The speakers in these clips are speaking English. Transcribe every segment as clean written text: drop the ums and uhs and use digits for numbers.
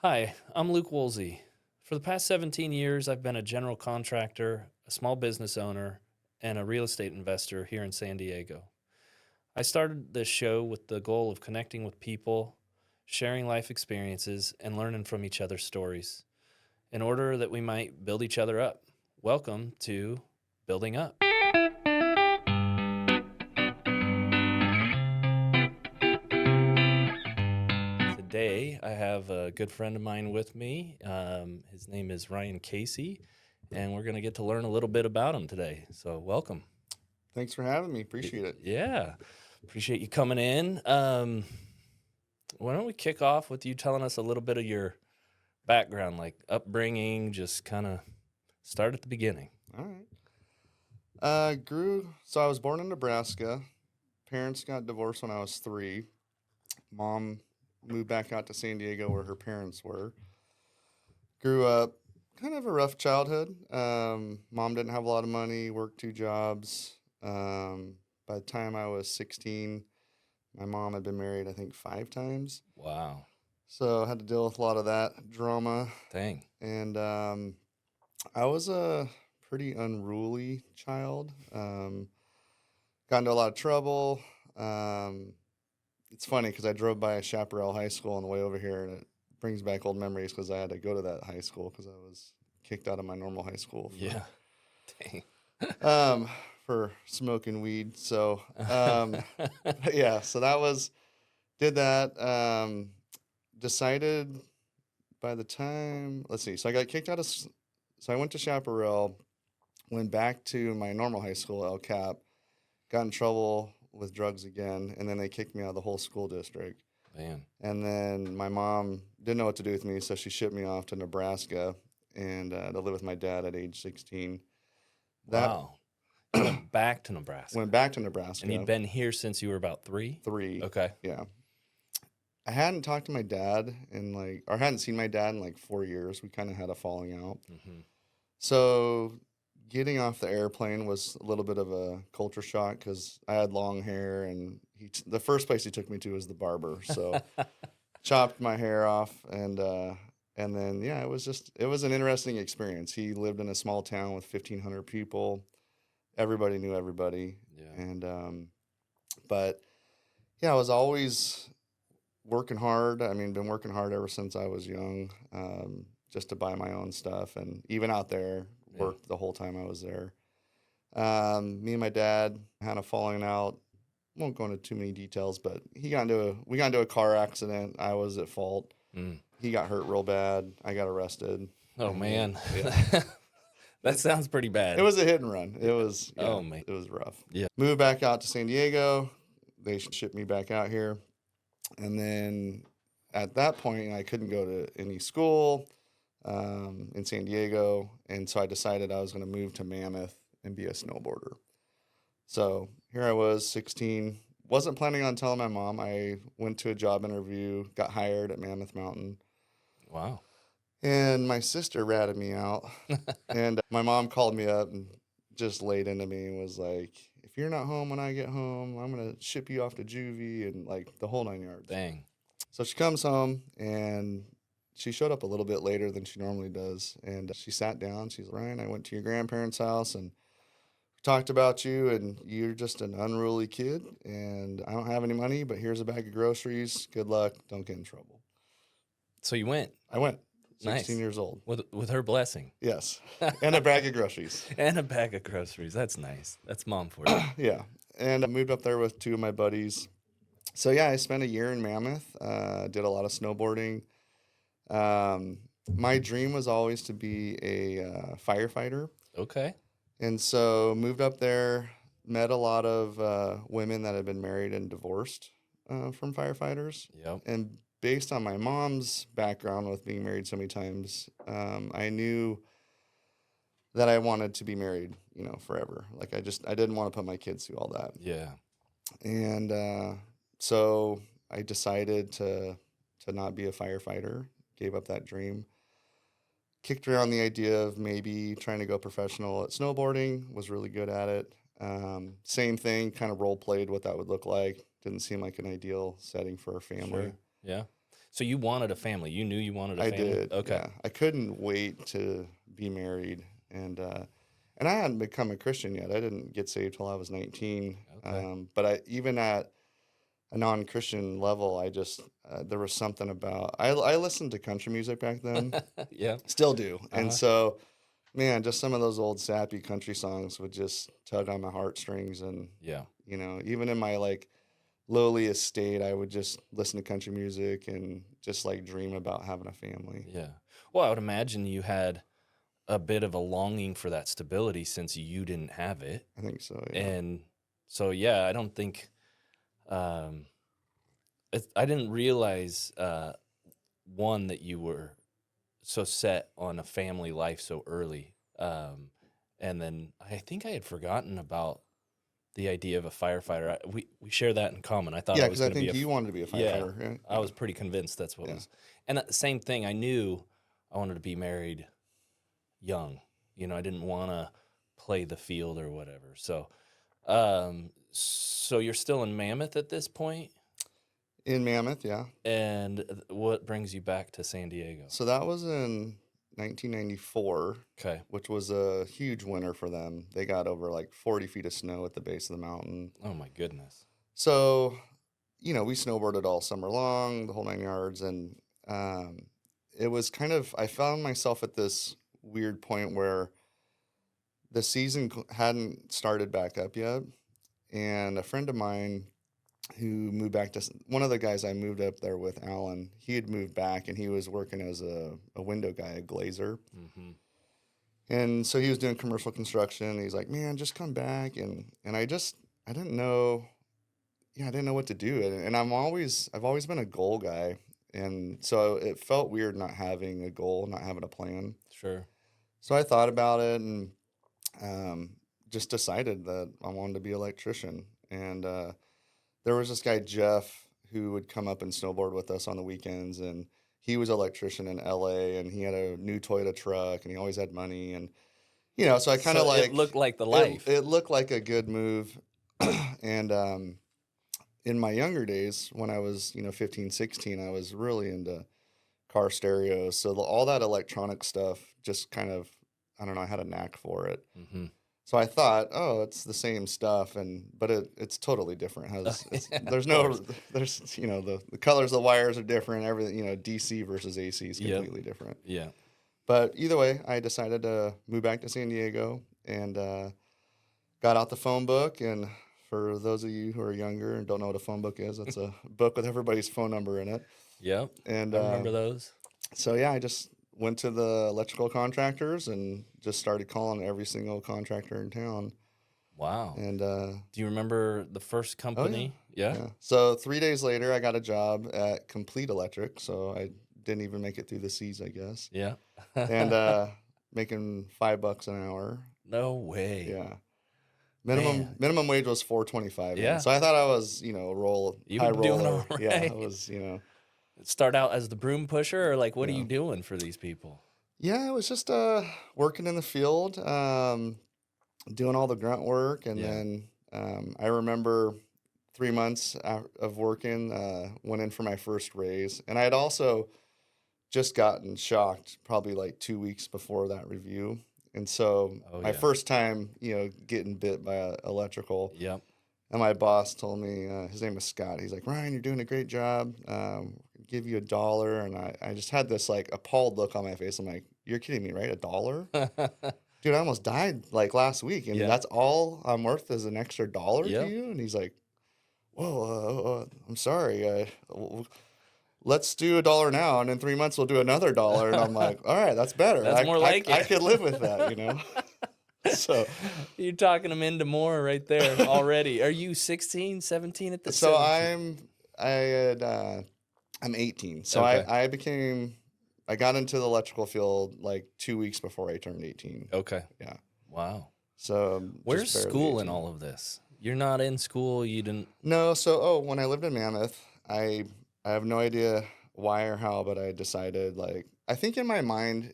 Hi, I'm Luke Woolsey. For the past 17 years, I've been a general contractor, a small business owner, and a real estate investor here in San Diego. I started this show with the goal of connecting with people, sharing life experiences, and learning from each other's stories in order that we might build each other up. Welcome to Building Up. Today, I have a good friend of mine with me. His name is Ryan Cacy, and we're going to get to learn a little bit about him today. So, welcome. Thanks for having me. Appreciate it. Yeah, appreciate you coming in. Why don't we kick off with you telling us a little bit of your background, like upbringing, just kind of start at the beginning. All right. So I was born in Nebraska. Parents got divorced when I was 3. Mom moved back out to San Diego where her parents were. Grew up kind of a rough childhood. Mom didn't have a lot of money, worked 2 jobs. By the time I was 16, my mom had been married, I think, 5 times. Wow. So I had to deal with a lot of that drama. Dang. And I was a pretty unruly child. Got into a lot of trouble. It's funny because I drove by Chaparral High School on the way over here, and it brings back old memories because I had to go to that high school because I was kicked out of my normal high school Yeah. Dang. for smoking weed. So, yeah, so did that. Decided by the time, let's see, so I got kicked out of, so I went to Chaparral, went back to my normal high school, El Cap, got in trouble with drugs again, and then they kicked me out of the whole school district. Man. And then my mom didn't know what to do with me, so she shipped me off to Nebraska and to live with my dad at age 16. Wow. You went back to Nebraska. Went back to Nebraska. And you'd been here since you were about 3? 3. Okay. Yeah. I hadn't talked to my dad or hadn't seen my dad in 4 years. We kind of had a falling out. Mm-hmm. So getting off the airplane was a little bit of a culture shock because I had long hair, and the first place he took me to was the barber. So chopped my hair off, and then yeah, it was an interesting experience. He lived in a small town with 1,500 people. Everybody knew everybody. Yeah. And but yeah, I was always working hard. I mean, been working hard ever since I was young, just to buy my own stuff, and even out there, worked the whole time I was there. Me and my dad had a falling out. Won't go into too many details, but we got into a car accident. I was at fault. He got hurt real bad. I got arrested. Oh, man. Yeah. That sounds pretty bad. It was a hit and run. It was, yeah, Oh, man. It was rough. Yeah. Moved back out to San Diego. They shipped me back out here. And then at that point, I couldn't go to any school in San Diego. And so I decided I was going to move to Mammoth and be a snowboarder. So here I was, 16. Wasn't planning on telling my mom. I went to a job interview, got hired at Mammoth Mountain. Wow. And my sister ratted me out. And my mom called me up and just laid into me and was like, if you're not home when I get home, I'm going to ship you off to juvie and the whole 9 yards. Dang. So she comes home, and she showed up a little bit later than she normally does. And she sat down. She's like, Ryan, I went to your grandparents' house and talked about you, and you're just an unruly kid, and I don't have any money, but here's a bag of groceries. Good luck. Don't get in trouble. So you went. I went. 16 Nice. years old. With her blessing. Yes. And a bag of groceries. And a bag of groceries. That's nice. That's mom for you. Yeah. And I moved up there with 2 of my buddies. So, yeah, I spent a year in Mammoth, did a lot of snowboarding. My dream was always to be a firefighter. Okay. And so moved up there, met a lot of women that had been married and divorced from firefighters. Yep. And based on my mom's background with being married so many times, I knew that I wanted to be married, forever. I didn't want to put my kids through all that. Yeah. And so I decided to not be a firefighter, gave up that dream, kicked around the idea of maybe trying to go professional at snowboarding, was really good at it. Same thing, kind of role played what that would look like. Didn't seem like an ideal setting for a family. Sure. Yeah. So you wanted a family. You knew you wanted a I family? did. Okay. Yeah. I couldn't wait to be married. And I hadn't become a Christian yet. I didn't get saved till I was 19. Okay. But even at a non-Christian level, I just, there was something about, I listened to country music back then, Yeah. still do. And Uh-huh. so, man, just some of those old sappy country songs would just tug on my heartstrings. And, Yeah. even in my like lowly estate, I would just listen to country music and just like dream about having a family. Yeah. Well, I would imagine you had a bit of a longing for that stability since you didn't have it. I think so, yeah. And so, yeah, I don't think, I didn't realize, one, that you were so set on a family life so early. And then I think I had forgotten about the idea of a firefighter. We share that in common. I thought Yeah, I was because I going to be think you wanted to be a yeah, firefighter, right? I was pretty convinced that's what Yeah. was. And same thing, I knew I wanted to be married young. I didn't want to play the field or whatever. So you're still in Mammoth at this point? In Mammoth, yeah. And what brings you back to San Diego? So that was in 1994, Okay. which was a huge winter for them. They got over like 40 feet of snow at the base of the mountain. Oh my goodness. So, we snowboarded all summer long, the whole 9 yards. And it was I found myself at this weird point where the season hadn't started back up yet. And a friend of mine who moved back to one of the guys I moved up there with, Alan, he had moved back and he was working as a window guy, a glazer. Mm-hmm. And so he was doing commercial construction. He's like, man, just come back. And I didn't know, I didn't know what to do. And I've always been a goal guy. And so it felt weird not having a goal, not having a plan. Sure. So I thought about it and just decided that I wanted to be an electrician. And there was this guy, Jeff, who would come up and snowboard with us on the weekends. And he was an electrician in LA and he had a new Toyota truck and he always had money. And, so I kind of it looked like the life. It looked like a good move. And in my younger days, when I was, 15, 16, I was really into car stereos. So all that electronic stuff just kind of, I don't know, I had a knack for it. Mm-hmm. So I thought, oh, it's the same stuff, but it's totally different. There's the colors of the wires are different. Everything, DC versus AC is completely different. Yeah. But either way, I decided to move back to San Diego and got out the phone book. And for those of you who are younger and don't know what a phone book is, it's a book with everybody's phone number in it. Yep. And I remember those. So yeah, I just went to the electrical contractors and just started calling every single contractor in town. Wow. And do you remember the first company? Oh, yeah. So 3 days later, I got a job at Complete Electric. So I didn't even make it through the C's, I guess. Yeah. And making $5 an hour. No way. Yeah. Minimum wage was $4.25. Yeah. So I thought I was, high roller. Doing all right. Yeah, I was, Start out as the broom pusher, or like, what are you doing for these people? Yeah, it was just working in the field, doing all the grunt work. And then I remember 3 months of working, went in for my first raise. And I had also just gotten shocked probably like 2 weeks before that review. And so my first time, getting bit by electrical. Yep. And my boss told me, his name was Scott. He's like, Ryan, you're doing a great job. Give you $1. And I just had this like appalled look on my face. I'm like, you're kidding me, right? $1? Dude, I almost died like last week. And that's all I'm worth is an extra $1 to you? And he's like, whoa, I'm sorry. Let's do $1 now. And in 3 months, we'll do another $1. And I'm like, all right, that's better. That's more like it. I could live with that, So you're talking them into more right there already. Are you 16, 17 at the So 17? I'm 18. So Okay. I got into the electrical field like 2 weeks before I turned 18. Okay. Yeah. Wow. So where's just barely school 18. in all of this? You're not in school. You didn't. No. So when I lived in Mammoth, I have no idea why or how, but I decided I think in my mind,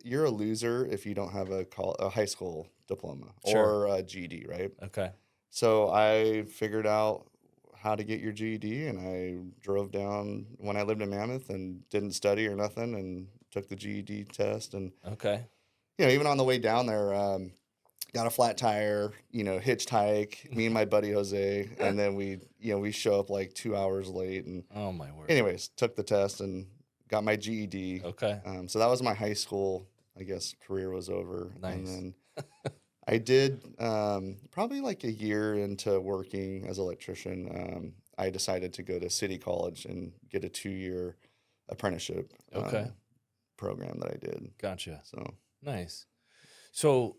you're a loser if you don't have a high school diploma or a GED, right? Okay. So I figured out how to get your GED, and I drove down when I lived in Mammoth and didn't study or nothing, and took the GED test. And Okay. even on the way down there, got a flat tire, hitchhike, me and my buddy Jose, and then we show up like 2 hours late, and Oh my word. anyways, took the test and got my GED. Okay. So that was my high school, I guess, career was over. And Nice. then I did, probably like a year into working as an electrician, I decided to go to City College and get a 2-year apprenticeship Okay. program that I did. Gotcha. So Nice. So,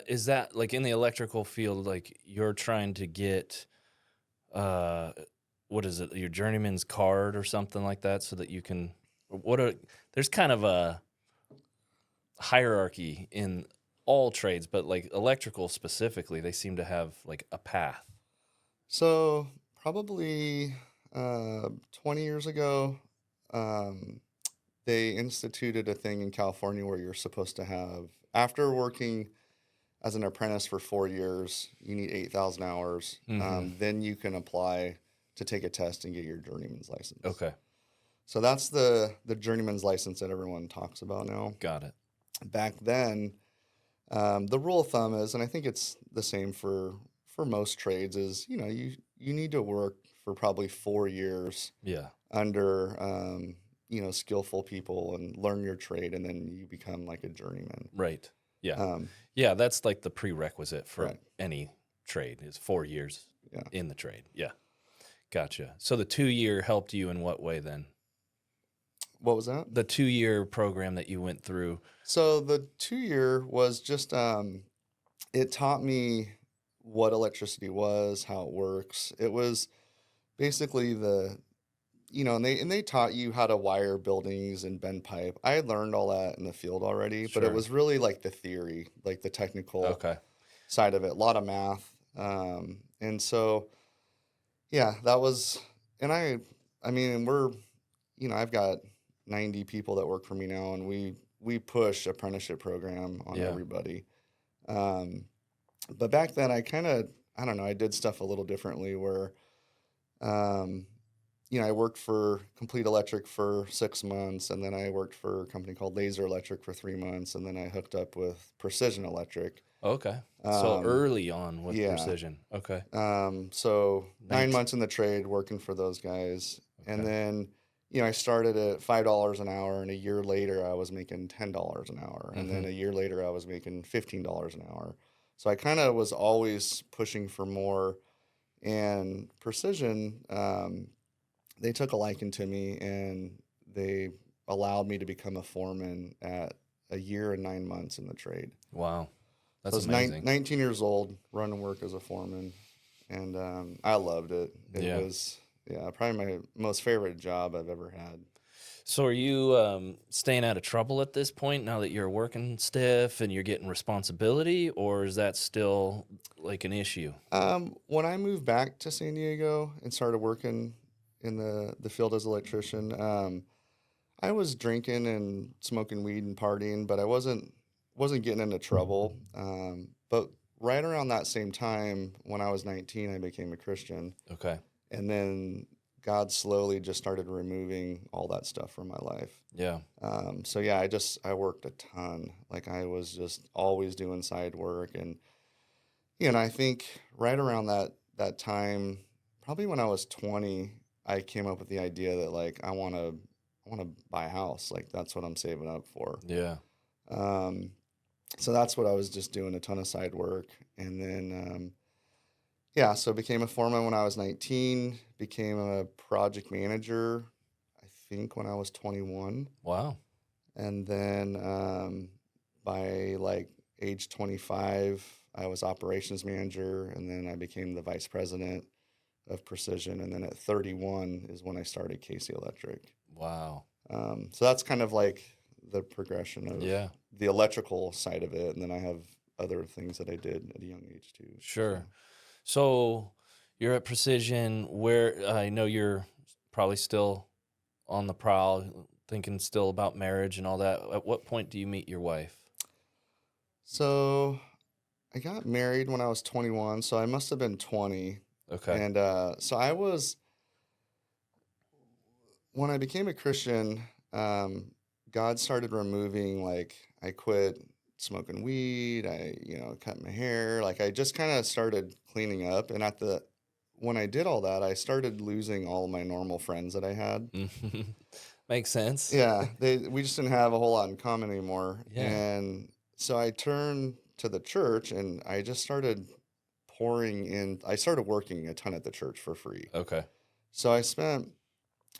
is that like in the electrical field, like you're trying to get, what is it, your journeyman's card or something like that, so that you can, there's kind of a hierarchy in all trades, but like electrical specifically, they seem to have like a path. So probably 20 years ago, they instituted a thing in California where you're supposed to have, after working as an apprentice for 4 years, you need 8,000 hours. Then you can apply to take a test and get your journeyman's license. Okay. So that's the journeyman's license that everyone talks about now. Got it. Back then, the rule of thumb is, and I think it's the same for most trades, is you need to work for probably 4 years Yeah. under skillful people and learn your trade, and then you become like a journeyman. Right. Yeah. Um, Yeah, that's like the prerequisite for Right. any trade is 4 years Yeah. in the trade. Yeah. Gotcha. So the 2-year helped you in what way then? What was that? The 2-year program that you went through. So the 2-year was just it taught me what electricity was, how it works. It was basically and they taught you how to wire buildings and bend pipe. I had learned all that in the field already, but it Sure. was really like the theory, like the technical Okay. side of it, a lot of math. And so, yeah, that was, and I mean, I've got 90 people that work for me now, and we push apprenticeship program on Yeah. everybody. But back then I don't know, I did stuff a little differently where, I worked for Complete Electric for 6 months, and then I worked for a company called Laser Electric for 3 months, and then I hooked up with Precision Electric. Okay. So Um, early on with yeah. precision. Okay. So 9 Nice. months in the trade working for those guys. And Okay. then, I started at $5 an hour, and a year later I was making $10 an hour. And then a year later I was making $15 an hour. So I kind of was always pushing for more. And Precision, they took a liking to me, and they allowed me to become a foreman at a year and 9 months in the trade. Wow. So I That's was amazing. 19 years old, running work as a foreman, and I loved it. It Yeah. was, probably my most favorite job I've ever had. So are you staying out of trouble at this point now that you're working stiff and you're getting responsibility, or is that still like an issue? When I moved back to San Diego and started working in the field as an electrician, I was drinking and smoking weed and partying, but I wasn't getting into trouble. But right around that same time, when I was 19, I became a Christian, Okay. and then God slowly just started removing all that stuff from my life. Yeah. So yeah, I worked a ton. Like I was just always doing side work, and I think right around that time, probably when I was 20, I came up with the idea that like I want to buy a house. Like that's what I'm saving up for. Yeah. So that's what I was just doing, a ton of side work, and then so became a foreman when I was 19. Became a project manager, I think, when I was 21. Wow. And then by like age 25, I was operations manager, and then I became the vice president of Precision. And then at 31 is when I started Cacy Electric. Wow. So that's kind of like the progression of Yeah. the electrical side of it. And then I have other things that I did at a young age too. Sure. So you're at Precision, where I know you're probably still on the prowl, thinking still about marriage and all that. At what point do you meet your wife? So I got married when I was 21, so I must have been 20. Okay. And so when I became a Christian, God started removing, like, I quit smoking weed, cut my hair, like, I just kind of started cleaning up. And when I did all that, I started losing all my normal friends that I had. Makes sense. Yeah, we just didn't have a whole lot in common anymore. Yeah. And so I turned to the church and I just started I started working a ton at the church for free. Okay. So I spent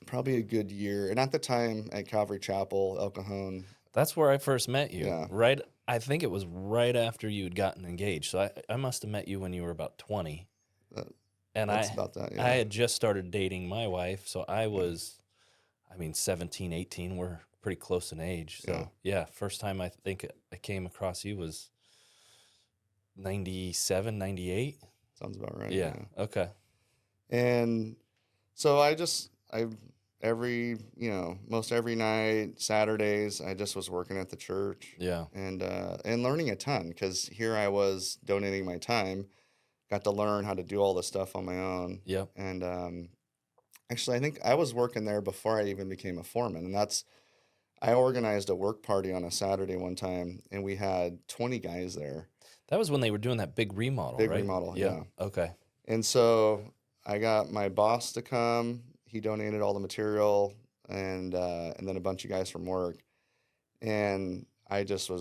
probably a good year. And at the time at Calvary Chapel, El Cajon, That's where I first met you. yeah, Right. I think it was right after you had gotten engaged. So I must have met you when you were about 20. that, And that's about that. I Yeah. had just started dating my wife. So I was, 17, 18. We're pretty close in age. So yeah, first time I think I came across you was 97, 98. Sounds about right. Yeah. Okay. And so most every night, Saturdays, I just was working at the church. Yeah. And learning a ton, because here I was donating my time, got to learn how to do all this stuff on my own. Yep. And actually, I think I was working there before I even became a foreman. And I organized a work party on a Saturday one time, and we had 20 guys there. That was when they were doing that big remodel, Big right? remodel, yeah. Okay. And so I got my boss to come. He donated all the material, and then a bunch of guys from work. And I just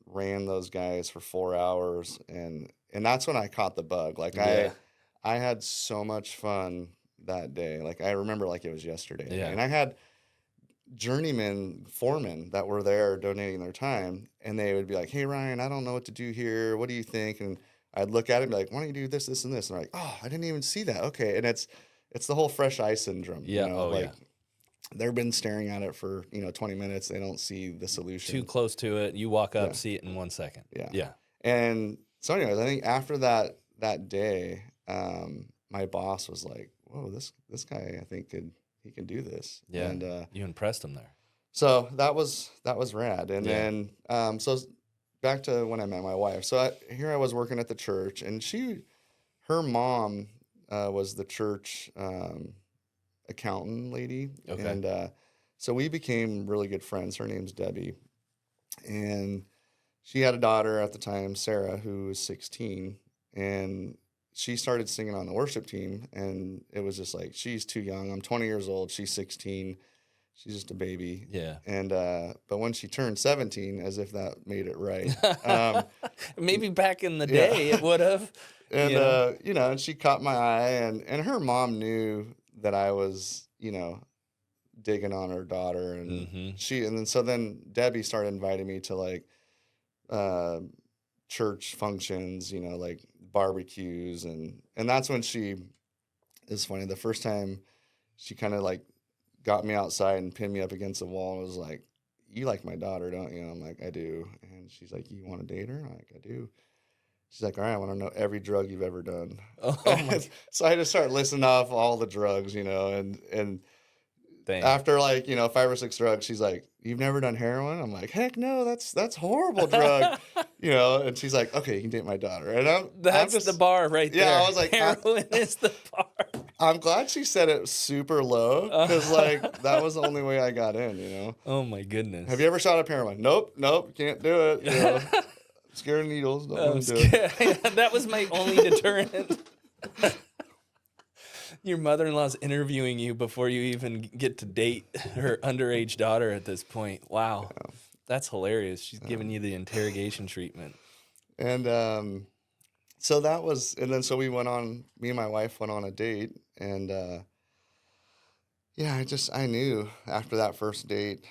ran those guys for 4 hours, and that's when I caught the bug. Like, Yeah. I had so much fun that day. Like, I remember like it was yesterday. Yeah. And I had journeyman foremen that were there donating their time, and they would be like, "Hey Ryan, I don't know what to do here. What do you think?" And I'd look at it and be like, "Why don't you do this, this, and this?" And they're like, "Oh, I didn't even see that." Okay. And it's the whole fresh eye syndrome. Yeah. Like, they've been staring at it for 20 minutes. They don't see the solution. Too close to it. You walk up, see it in 1 second. Yeah. Yeah. And so anyways, I think after that day, my boss was like, "Whoa, this guy, I think he can do this." Yeah. And you impressed him there. so that was rad. And Yeah. then so back to when I met my wife. So here I was working at the church, and her mom was the church accountant lady. Okay. And so we became really good friends. Her name's Debbie. And she had a daughter at the time, Sarah, who was 16. And she started singing on the worship team. And it was just like, she's too young. I'm 20 years old. She's 16. She's just a baby. Yeah. And but when she turned 17, as if that made it right. Maybe back in the Yeah. day it would have. And and she caught my eye, and her mom knew that I was, digging on her daughter, and then Debbie started inviting me to like church functions, like barbecues, and that's when it's funny, the first time she kind of like got me outside and pinned me up against the wall and was like, "You like my daughter, don't you?" I'm like, "I do." And she's like, "You want to date her?" I'm like, "I do." She's like, "All right, I want to know every drug you've ever done." Oh my. So I just started listing off all the drugs, and Dang. after 5 or 6 drugs, she's like, "You've never done heroin?" I'm like, "Heck no, that's horrible drug." And she's like, "Okay, you can date my daughter." And That's the bar right there. Yeah, I was like, heroin is the bar. I'm glad she said it super low, because that was the only way I got in. Oh my goodness. Have you ever shot up heroin? Nope, can't do it. Scared of needles, don't want to do it. That was my only deterrent. Your mother-in-law's interviewing you before you even get to date her underage daughter at this point. Wow. Yeah. That's hilarious. She's giving you the interrogation treatment. And so that was, and then so me and my wife went on a date, and I knew after that first date,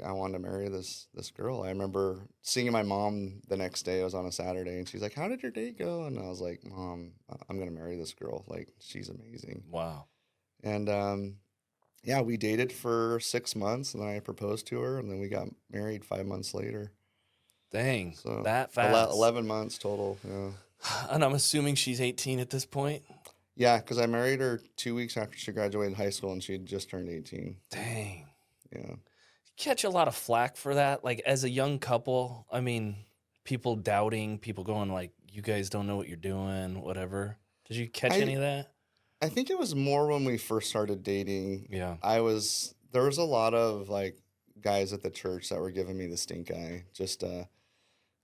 I wanted to marry this girl. I remember seeing my mom the next day. It was on a Saturday, and she's like, "How did your date go?" And I was like, "Mom, I'm gonna marry this girl. Like, she's amazing." Wow. And we dated for 6 months, and then I proposed to her, and then we got married 5 months later. Dang, So that fast. 11 months total. Yeah. And I'm assuming she's 18 at this point? Yeah, because I married her 2 weeks after she graduated high school, and she had just turned 18. Dang. Yeah. Catch a lot of flack for that, like as a young couple. People doubting, people going like, you guys don't know what you're doing, whatever. Did you catch I any of that? I think it was more when we first started dating. Yeah. There was a lot of like guys at the church that were giving me the stink eye. Just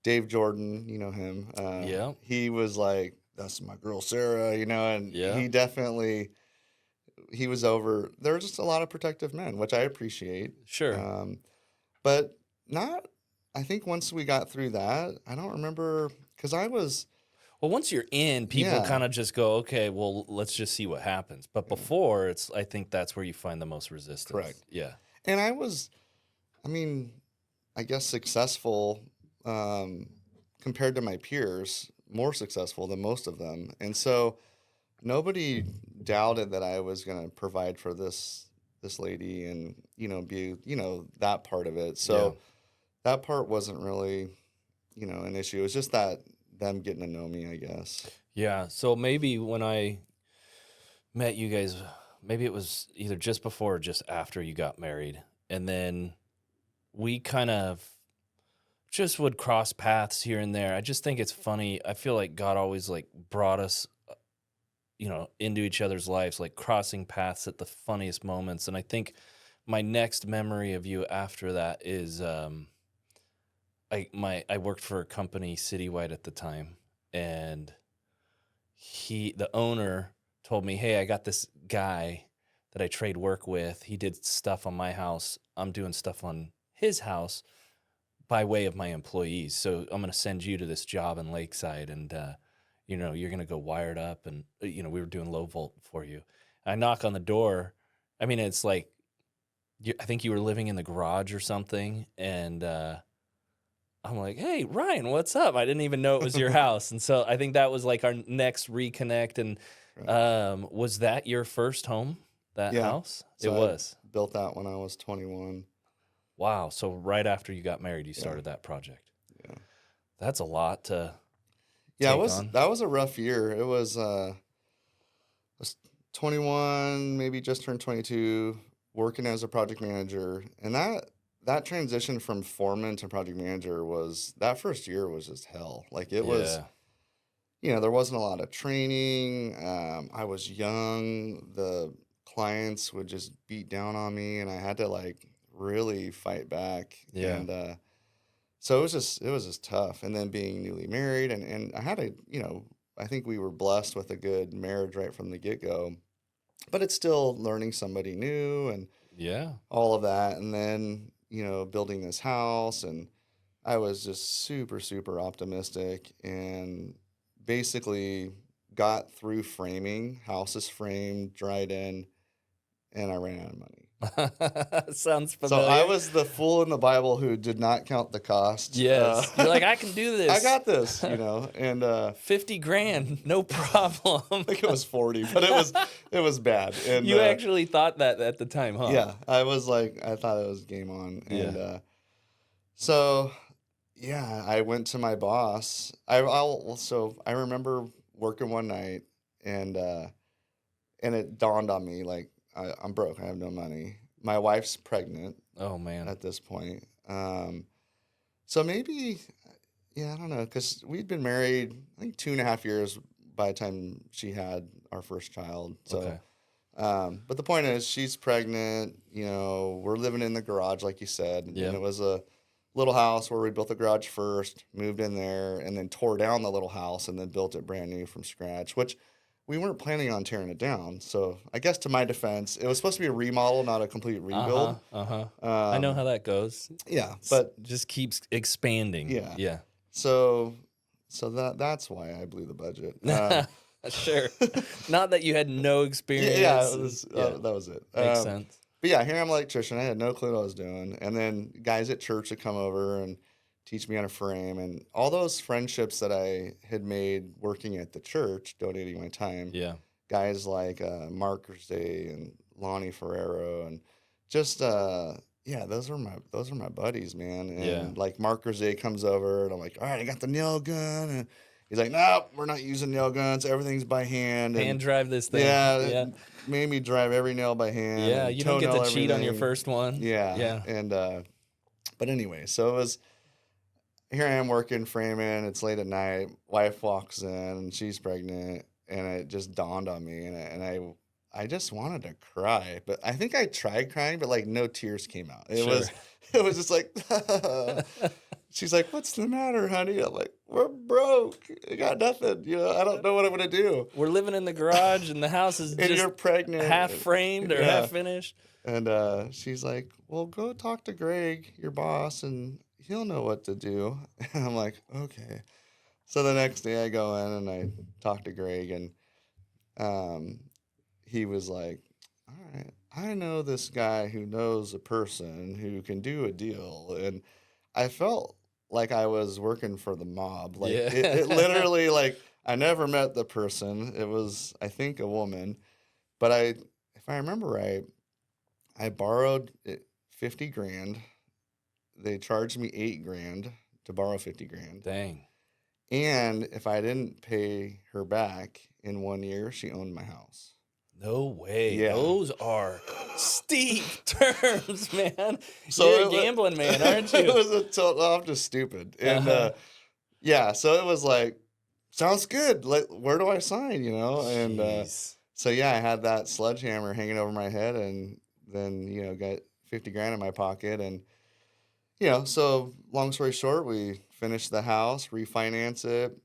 Dave Jordan, you know him. Yeah. He was like, "That's my girl Sarah," and Yeah. he was over. There were just a lot of protective men, which I appreciate. Sure. But not. I think once we got through that, I don't remember because I was. Well, once you're in, people Yeah. kind of just go, okay, well, let's just see what happens. But before, I think that's where you find the most resistance. Correct. Yeah. And I mean, I guess successful compared to my peers, more successful than most of them. And so nobody doubted that I was going to provide for this lady and, be, that part of it. So that part wasn't really, an issue. It was just that them getting to know me, I guess. Yeah. So maybe when I met you guys, maybe it was either just before or just after you got married. And then we kind of just would cross paths here and there. I just think it's funny. I feel like God always like brought us, into each other's lives, like crossing paths at the funniest moments. And I think my next memory of you after that is, I worked for a company citywide at the time, and the owner told me, "Hey, I got this guy that I trade work with. He did stuff on my house. I'm doing stuff on his house by way of my employees. So I'm going to send you to this job in Lakeside, and you're going to go wire it up, and we were doing low volt for you." I knock on the door. I mean, it's like I think you were living in the garage or something, and I'm like, "Hey, Ryan, what's up?" I didn't even know it was your house. And so I think that was like our next reconnect. And was that your first home, that house? So it was. I built that when I was 21. Wow. So right after you got married, you started that project. Yeah. That's a lot to Yeah, take on. that was a rough year. It was 21, maybe just turned 22, working as a project manager. And that transition from foreman to project manager that first year was just hell. Like it was, there wasn't a lot of training. I was young. The clients would just beat down on me, and I had to like really fight back. Yeah. And so it was just tough. And then being newly married, and I had I think we were blessed with a good marriage right from the get-go. But it's still learning somebody new and all of that. And then, building this house, and I was just super, super optimistic and basically got through framing. House is framed, dried in, and I ran out of money. Sounds familiar. So I was the fool in the Bible who did not count the cost. Yes. You're like, I can do this. I got this, and $50,000, no problem. I think it was 40, but it was bad. And you actually thought that at the time, huh? Yeah, I thought it was game on. And so I went to my boss. I remember working one night, and it dawned on me, like, I'm broke. I have no money. My wife's pregnant. Oh man. At this point. So maybe, I don't know, because we'd been married, I think 2.5 years by the time she had our first child. So, but the point is, she's pregnant. We're living in the garage, like you said, and it was a little house where we built the garage first, moved in there, and then tore down the little house and then built it brand new from scratch, which we weren't planning on tearing it down. So I guess to my defense, it was supposed to be a remodel, not a complete rebuild. I know how that goes. Yeah, but just keeps expanding. Yeah. So that's why I blew the budget. Sure. Not that you had no experience. That was it. Makes sense. But here I'm an electrician. I had no clue what I was doing. And then guys at church would come over and teach me how to frame, and all those friendships that I had made working at the church, donating my time. Yeah. Guys like Mark Day and Lonnie Ferrero, and just those are my buddies, man. And like Mark Day comes over, and I'm like, all right, I got the nail gun, and he's like, no, we're not using nail guns. Everything's by hand. Hand drive this thing. Yeah. Made me drive every nail by hand. Yeah, you don't get to cheat on your first one. Yeah. And but anyway, so it was. here I am working, framing. It's late at night. Wife walks in, and she's pregnant, and it just dawned on me, and I just wanted to cry, but I think I tried crying, but like no tears came out. It Sure. was, it was just like, she's like, "What's the matter, honey?" I'm like, "We're broke. I got nothing. I don't know what I'm gonna do." We're living in the garage, and the house is And just you're pregnant. half framed or Yeah. half finished. And she's like, "Well, go talk to Greg, your boss, and he'll know what to do." And I'm like, "Okay." So the next day I go in and I talk to Greg, and he was like, "All right, I know this guy who knows a person who can do a deal." And I felt like I was working for the mob. Like Yeah. it literally, like, I never met the person. It was, I think, a woman, but if I remember right, I borrowed 50 grand. They charged me 8 grand to borrow 50 grand. Dang. And if I didn't pay her back in 1 year, she owned my house. No way. Yeah. Those are steep terms, man. So You're it a wa- gambling man, aren't It you? was I'm just stupid. And Uh-huh. yeah, so it was like, sounds good. Like, where do I sign? And Jeez. so yeah, I had that sledgehammer hanging over my head, and then got 50 grand in my pocket, and so long story short, we finished the house, refinance it,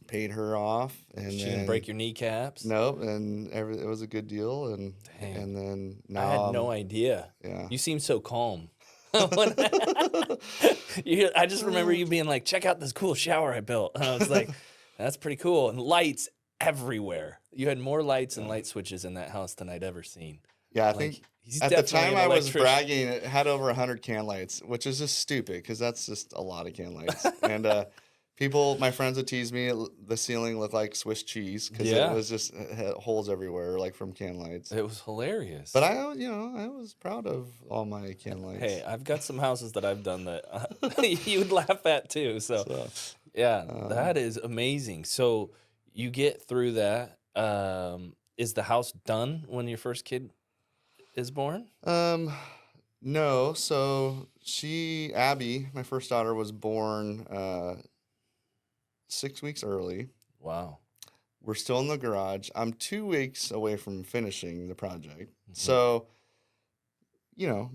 paid her off, and She then didn't break your kneacaps? nope, and it was a good deal, Dang. and then I now had no idea. yeah. You seem so calm. When I just remember you being like, check out this cool shower I built. And I was like, that's pretty cool. And lights everywhere. You had more lights and light switches in that house than I'd ever seen. Yeah, I Like, think he's at the definitely time an I was electrician. bragging, it had over 100 can lights, which is just stupid because that's just a lot of can lights. And my friends would tease me, the ceiling looked like Swiss cheese because Yeah. it was just, it had holes everywhere, like from can lights. It was hilarious. But I was proud of all my can lights. Hey, I've got some houses that I've done that you would laugh at too. So, So, yeah, that is amazing. So you get through that. Is the house done when your first kid is born? no. So Abby, my first daughter, was born 6 weeks early. Wow. We're still in the garage. I'm 2 weeks away from finishing the project. Mhm. So,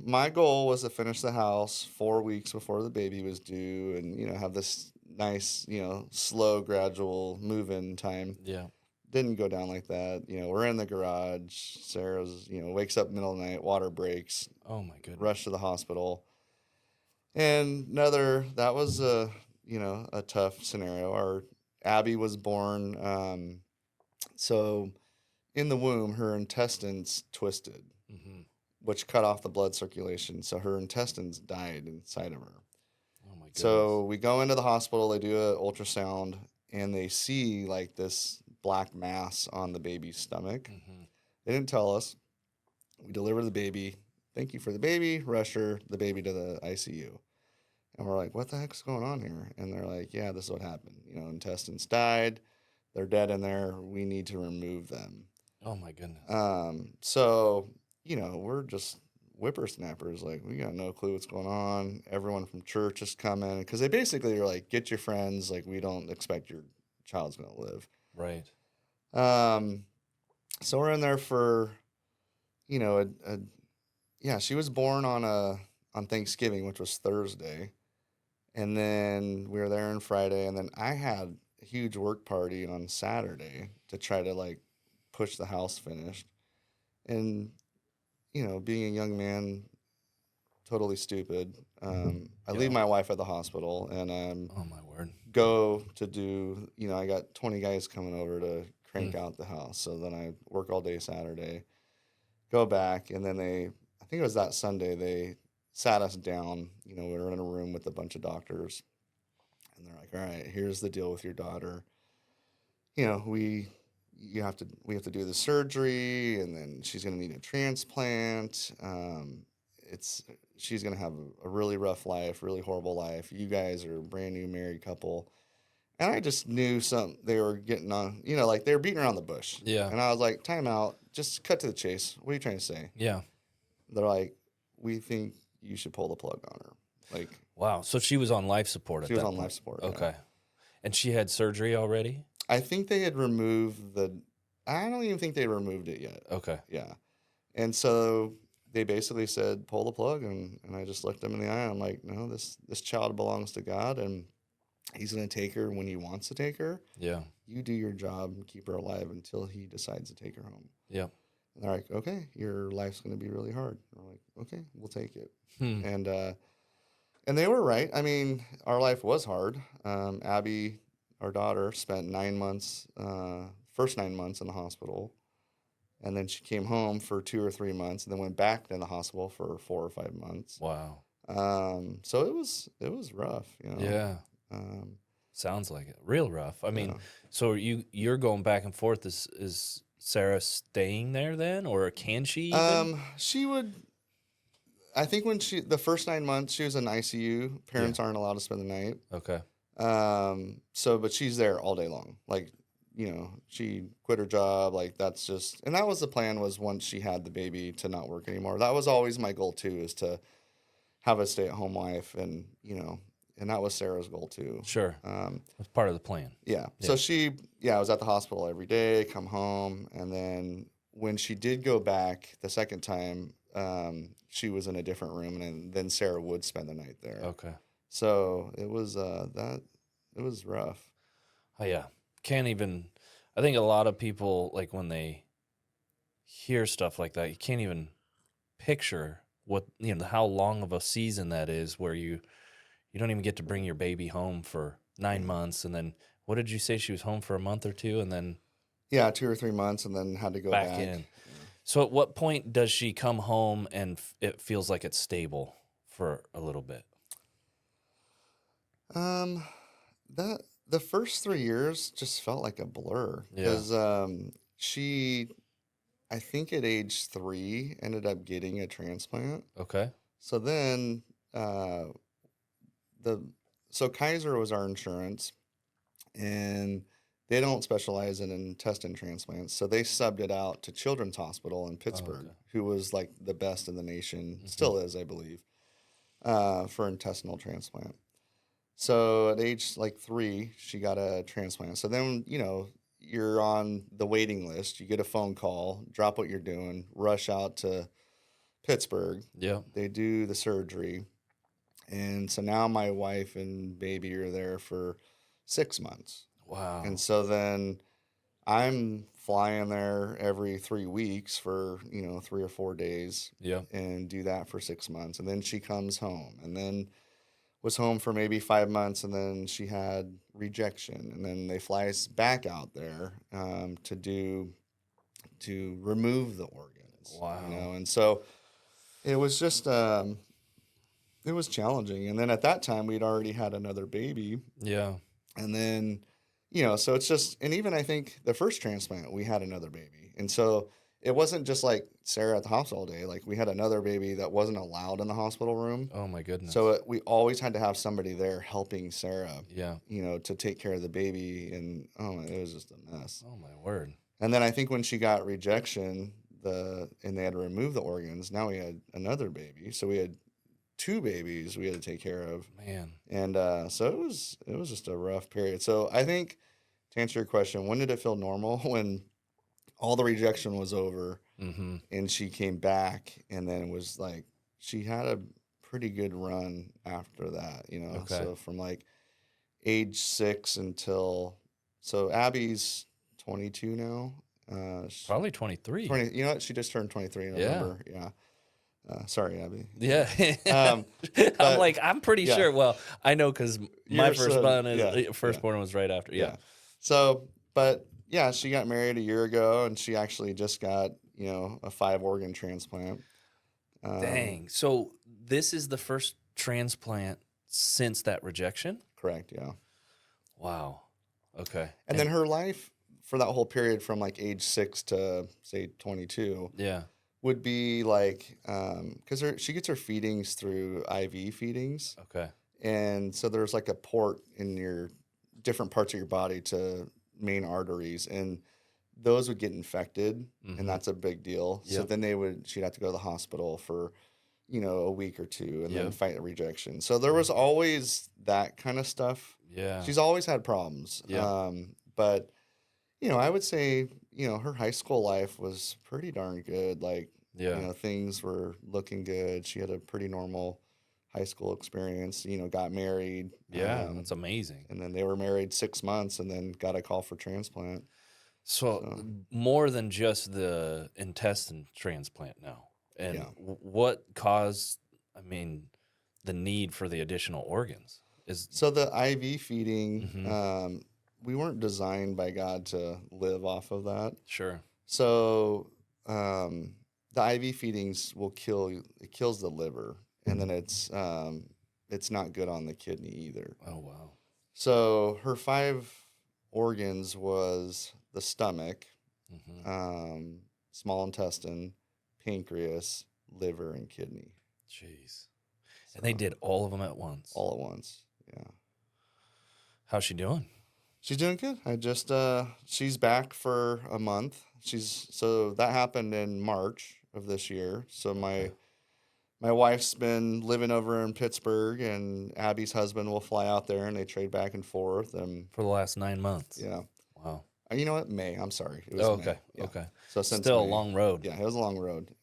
my goal was to finish the house 4 weeks before the baby was due and, have this nice, slow, gradual move-in time. Yeah. Didn't go down like that. We're in the garage. Sarah's, wakes up middle of the night, water breaks, Oh my goodness. rush to the hospital. And that was a tough scenario. Our Abby was born, so in the womb, her intestines twisted, Mm-hmm. which cut off the blood circulation. So her intestines died inside of her. Oh my goodness. So we go into the hospital, they do an ultrasound, and they see like this black mass on the baby's stomach. Mm-hmm. They didn't tell us. We deliver the baby. Thank you for the baby. Rush the baby to the ICU. And we're like, what the heck's going on here? And they're like, yeah, this is what happened. Intestines died. They're dead in there. We need to remove them. Oh my goodness. So, we're just whippersnappers. Like, we got no clue what's going on. Everyone from church is coming because they basically are like, get your friends. Like, we don't expect your child's going to live. Right. So we're in there for, she was born on Thanksgiving, which was Thursday. And then we were there on Friday. And then I had a huge work party on Saturday to try to like push the house finished. And, being a young man, totally stupid. I leave my wife at the hospital and Oh my word. go to do, I got 20 guys coming over to crank out the house. So then I work all day Saturday, go back, and then I think it was that Sunday, they sat us down. We were in a room with a bunch of doctors, and they're like, all right, here's the deal with your daughter. We have to do the surgery, and then she's going to need a transplant. She's going to have a really rough life, really horrible life. You guys are a brand new married couple. And I just knew they were getting on, like they were beating around the bush. Yeah. And I was like, time out, just cut to the chase. What are you trying to say? Yeah. They're like, we think you should pull the plug on her. Like, Wow. So she was on life support at she was that on point. life support. Okay. Yeah. And she had surgery already? I think they had removed I don't even think they removed it yet. Okay. Yeah. And so they basically said, pull the plug. And I just looked them in the eye. And I'm like, no, this child belongs to God. And he's going to take her when he wants to take her. Yeah. You do your job and keep her alive until he decides to take her home. Yeah. And they're like, okay, your life's going to be really hard. And we're like, okay, we'll take it. And they were right. I mean, our life was hard. Abby, our daughter, spent 9 months, first 9 months in the hospital. And then she came home for 2 or 3 months and then went back in the hospital for 4 or 5 months. Wow. So it was rough, you know. Yeah. Um, Sounds like it. Real rough. I mean, yeah. so you're going back and forth. Is Sarah staying there then, or can she even? She would. I think when the first 9 months she was in ICU. Parents aren't allowed to spend the night. Okay. But she's there all day long. Like, you know, she quit her job. Like, that's just, and that was the plan, was once she had the baby to not work anymore. That was always my goal too, is to have a stay-at-home wife, and, you know, and that was Sarah's goal too. Sure. That's part of the plan. Yeah. So I was at the hospital every day, come home. And then when she did go back the second time, she was in a different room, and then Sarah would spend the night there. Okay. So it was, it was rough. Oh, yeah. Can't even, I think a lot of people, like when they hear stuff like that, you can't even picture what, you know, how long of a season that is, where you don't even get to bring your baby home for 9 months. And then what did you say? She was home for a month or two, and then? Yeah, 2 or 3 months, and then had to go back in. So at what point does she come home and it feels like it's stable for a little bit? The first 3 years just felt like a blur, because she, I think at age 3, ended up getting a transplant. Okay. So then so Kaiser was our insurance, and they don't specialize in intestine transplants. So they subbed it out to Children's Hospital in Pittsburgh, who was like the best in the nation, still is, I believe, for intestinal transplant. So at age like 3, she got a transplant. So then, you know, you're on the waiting list. You get a phone call, drop what you're doing, rush out to Pittsburgh. Yeah. They do the surgery. And so now my wife and baby are there for 6 months. Wow. And so then I'm flying there every 3 weeks for, you know, 3 or 4 days. Yeah. And do that for 6 months. And then she comes home, and then was home for maybe 5 months, and then she had rejection. And then they fly us back out there to remove the organs. Wow. You know, and so it was just it was challenging. And then at that time, we'd already had another baby. Yeah. And then, you know, so it's just, and even I think the first transplant, we had another baby. And so it wasn't just like Sarah at the hospital all day. Like, we had another baby that wasn't allowed in the hospital room. Oh, my goodness. So we always had to have somebody there helping Sarah, yeah, you know, to take care of the baby. And, it was just a mess. Oh, my word. And then I think when she got rejection, and they had to remove the organs, now we had another baby. So we had 2 babies we had to take care of. Man. And so it was just a rough period. So I think, to answer your question, when did it feel normal? When all the rejection was over, and she came back, and then it was like, she had a pretty good run after that, you know. Okay. So from like age 6 until, so Abby's 22 now. Probably 23. 20, you know what? She just turned 23 in November. Yeah. Sorry, Abby. Yeah. I'm like, I'm pretty sure. Well, I know, because my firstborn was right after. Yeah. So, but yeah, she got married a year ago, and she actually just got, you know, a 5-organ transplant. Dang. So this is the first transplant since that rejection? Correct. Yeah. Wow. Okay. And then her life for that whole period from like age 6 to say 22. Yeah. Would be like, because she gets her feedings through IV feedings. Okay. And so there's like a port in your different parts of your body to main arteries, and those would get infected, and that's a big deal. Yep. So then she'd have to go to the hospital for a week or two and Yeah. then fight a rejection. So there was always that kind of stuff. Yeah. She's always had problems. Yeah. But, I would say, her high school life was pretty darn good. Like, Yeah. things were looking good. She had a pretty normal high school experience, got married. Yeah. That's amazing. And then they were married 6 months and then got a call for transplant. So more than just the intestine transplant now. And Yeah. what caused, the need for the additional organs? So the IV feeding, Mhm. We weren't designed by God to live off of that. Sure. So the IV feedings will it kills the liver, and then it's not good on the kidney either. Oh, wow. So her 5 organs was the stomach, Mhm. small intestine, pancreas, liver, and kidney. Jeez. And they did all of them at once. All at once, yeah. How's she doing? She's doing good. She's back for a month. So that happened in March of this year. So my wife's been living over in Pittsburgh, and Abby's husband will fly out there, and they trade back and forth. And For the last 9 months. yeah, Wow. you know what? May. I'm sorry. It was Oh, May. okay. Yeah. Okay. So since Still a May. long road. Yeah, it was a long road.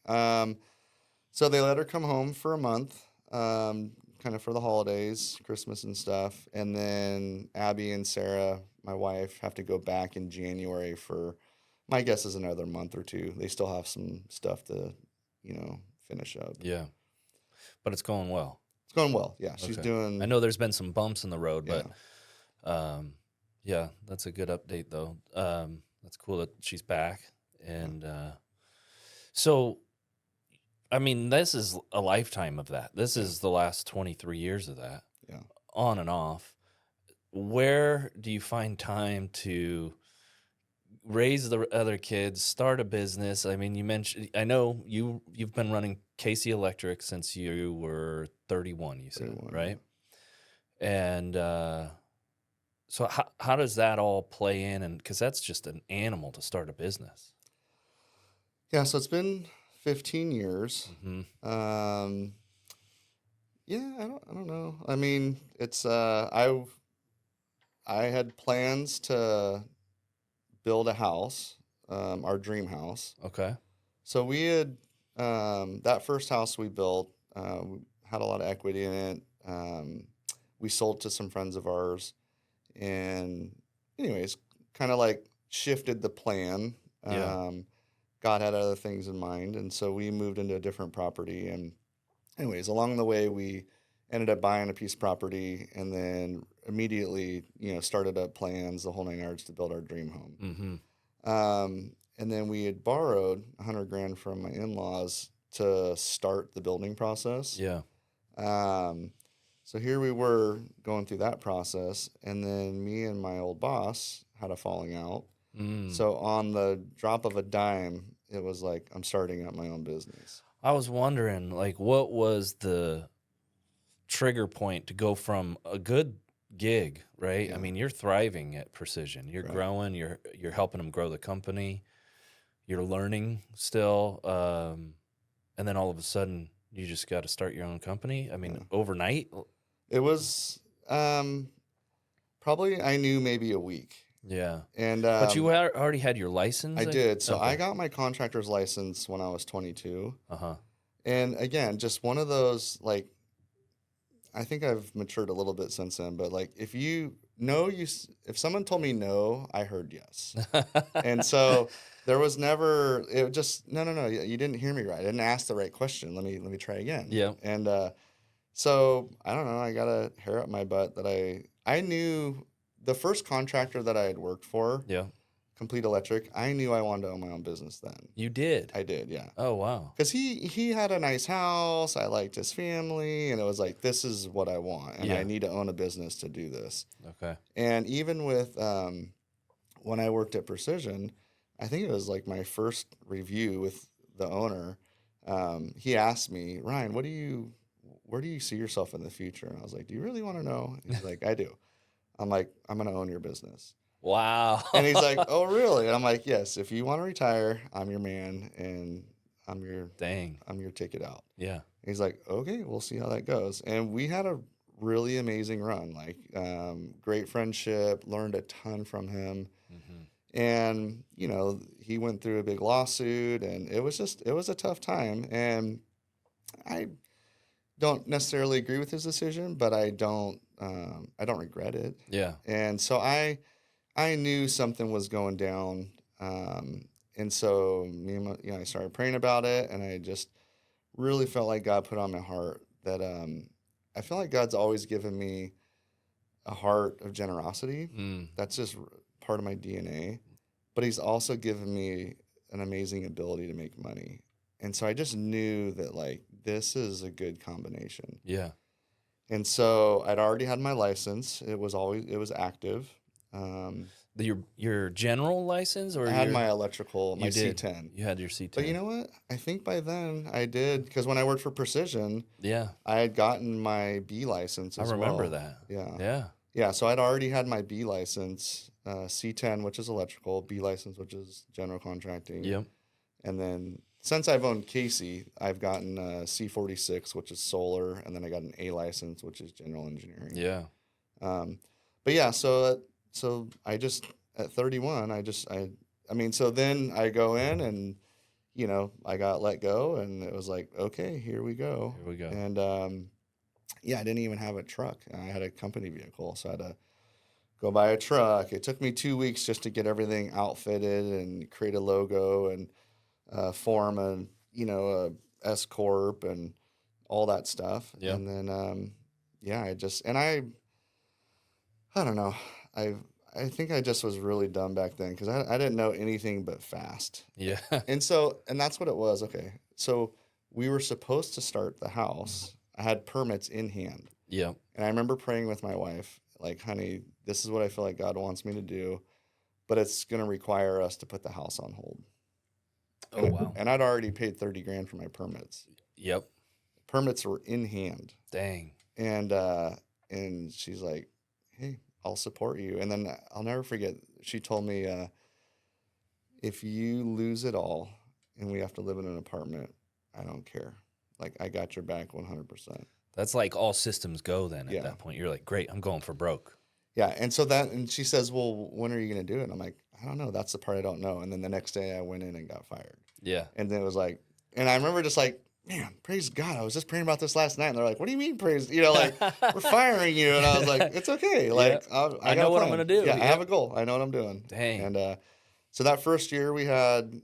So they let her come home for a month, kind of for the holidays, Christmas and stuff. And then Abby and Sarah, my wife, have to go back in January for, my guess is another month or two. They still have some stuff to, finish up. Yeah. But it's going well. It's going well. Yeah, she's Okay. doing. I know there's been some bumps in the road, Yeah. but yeah, that's a good update though. That's cool that she's back. And so, this is a lifetime of that. This is the last 23 years of that. Yeah. On and off. Where do you find time to raise the other kids, start a business? You mentioned, I know you've been running Cacy Electric since you were 31, you said, 31, right? And so how does that all play in? And because that's just an animal to start a business. Yeah, so it's been 15 years. Mm-hmm. Yeah, I don't know. It's I had plans to build a house, our dream house. Okay. So we had that first house we built, we had a lot of equity in it. We sold to some friends of ours, and anyways, kind of like shifted the plan. Yeah. God had other things in mind, and so we moved into a different property. And anyways, along the way, we ended up buying a piece of property, and then immediately, started up plans, the whole 9 yards, to build our dream home. Mm-hmm. And then we had borrowed $100,000 from my in-laws to start the building process. Yeah. So here we were going through that process, and then me and my old boss had a falling out. So on the drop of a dime, it was like, I'm starting up my own business. I was wondering, what was the trigger point to go from a good gig, right? Yeah. You're thriving at Precision. You're Right. growing. You're helping them grow the company. You're learning still, and then all of a sudden, you just got to start your own company. Overnight. It was probably, I knew, maybe a week. Yeah. And but you already had your license. I did. So Okay. I got my contractor's license when I was 22. Uh-huh. And again, just one of those, like, I think I've matured a little bit since then, but like, if someone told me no, I heard yes. And so there was never, it just, no, you didn't hear me right. I didn't ask the right question. Let me try again. Yeah. And so I don't know, I got a hair up my butt that I knew the first contractor that I had worked for, Yeah. Complete Electric, I knew I wanted to own my own business then. You did. I did, yeah. Oh, wow. Because he had a nice house, I liked his family, and it was like, this is what I want, and Yeah. I need to own a business to do this. Okay. And even with when I worked at Precision, I think it was like my first review with the owner. He asked me, Ryan, where do you see yourself in the future? And I was like, do you really want to know? He's like, I do. I'm like, I'm going to own your business. Wow. And he's like, oh, really? And I'm like, yes, if you want to retire, I'm your man, and I'm your Dang. ticket out. Yeah. He's like, okay, we'll see how that goes. And we had a really amazing run, like great friendship, learned a ton from him. Mm-hmm. And, he went through a big lawsuit, and it was a tough time. And I don't necessarily agree with his decision, but I don't regret it. Yeah. And so I knew something was going down. And so I started praying about it, and I just really felt like God put on my heart that I feel like God's always given me a heart of generosity. Mm. That's just part of my DNA. But He's also given me an amazing ability to make money. And so I just knew that, like, this is a good combination. Yeah. And so I'd already had my license. It was active. Your general license, or I had my electrical, my you did. C10. You had your C10. But you know what? I think by then I did, because when I worked for Precision, Yeah. I had gotten my B license as well. I remember that. Yeah. Yeah. Yeah, so I'd already had my B license, C10, which is electrical, B license, which is general contracting. Yep. And then since I've owned Cacy, I've gotten C46, which is solar, and then I got an A license, which is general engineering. Yeah. But yeah, so I just, at 31, so then I go in and, I got let go, and it was like, okay, here we go. Here we go. And I didn't even have a truck. I had a company vehicle, so I had to go buy a truck. It took me 2 weeks just to get everything outfitted and create a logo and form a S corp and all that stuff. Yeah. And then I don't know. I think I just was really dumb back then, because I didn't know anything but fast. Yeah. And that's what it was. Okay, so we were supposed to start the house. I had permits in hand. Yeah. And I remember praying with my wife, like, honey, this is what I feel like God wants me to do, but it's going to require us to put the house on hold. Oh, wow. And I'd already paid $30,000 for my permits. Yep. Permits were in hand. Dang. And she's like, hey, I'll support you. And then I'll never forget, she told me, if you lose it all and we have to live in an apartment, I don't care. Like, I got your back 100%. That's like all systems go then at Yeah. that point. You're like, great, I'm going for broke. Yeah. And she says, well, when are you going to do it? And I'm like, I don't know. That's the part I don't know. And then the next day I went in and got fired. Yeah. And then it was like, and I remember just like, man, praise God. I was just praying about this last night. And they're like, what do you mean praise? Like, we're firing you. And I was like, it's okay. Like, Yeah. I know what I'm plan. going to do. Yeah, I have a goal. I know what I'm doing. Dang. And so that first year we had,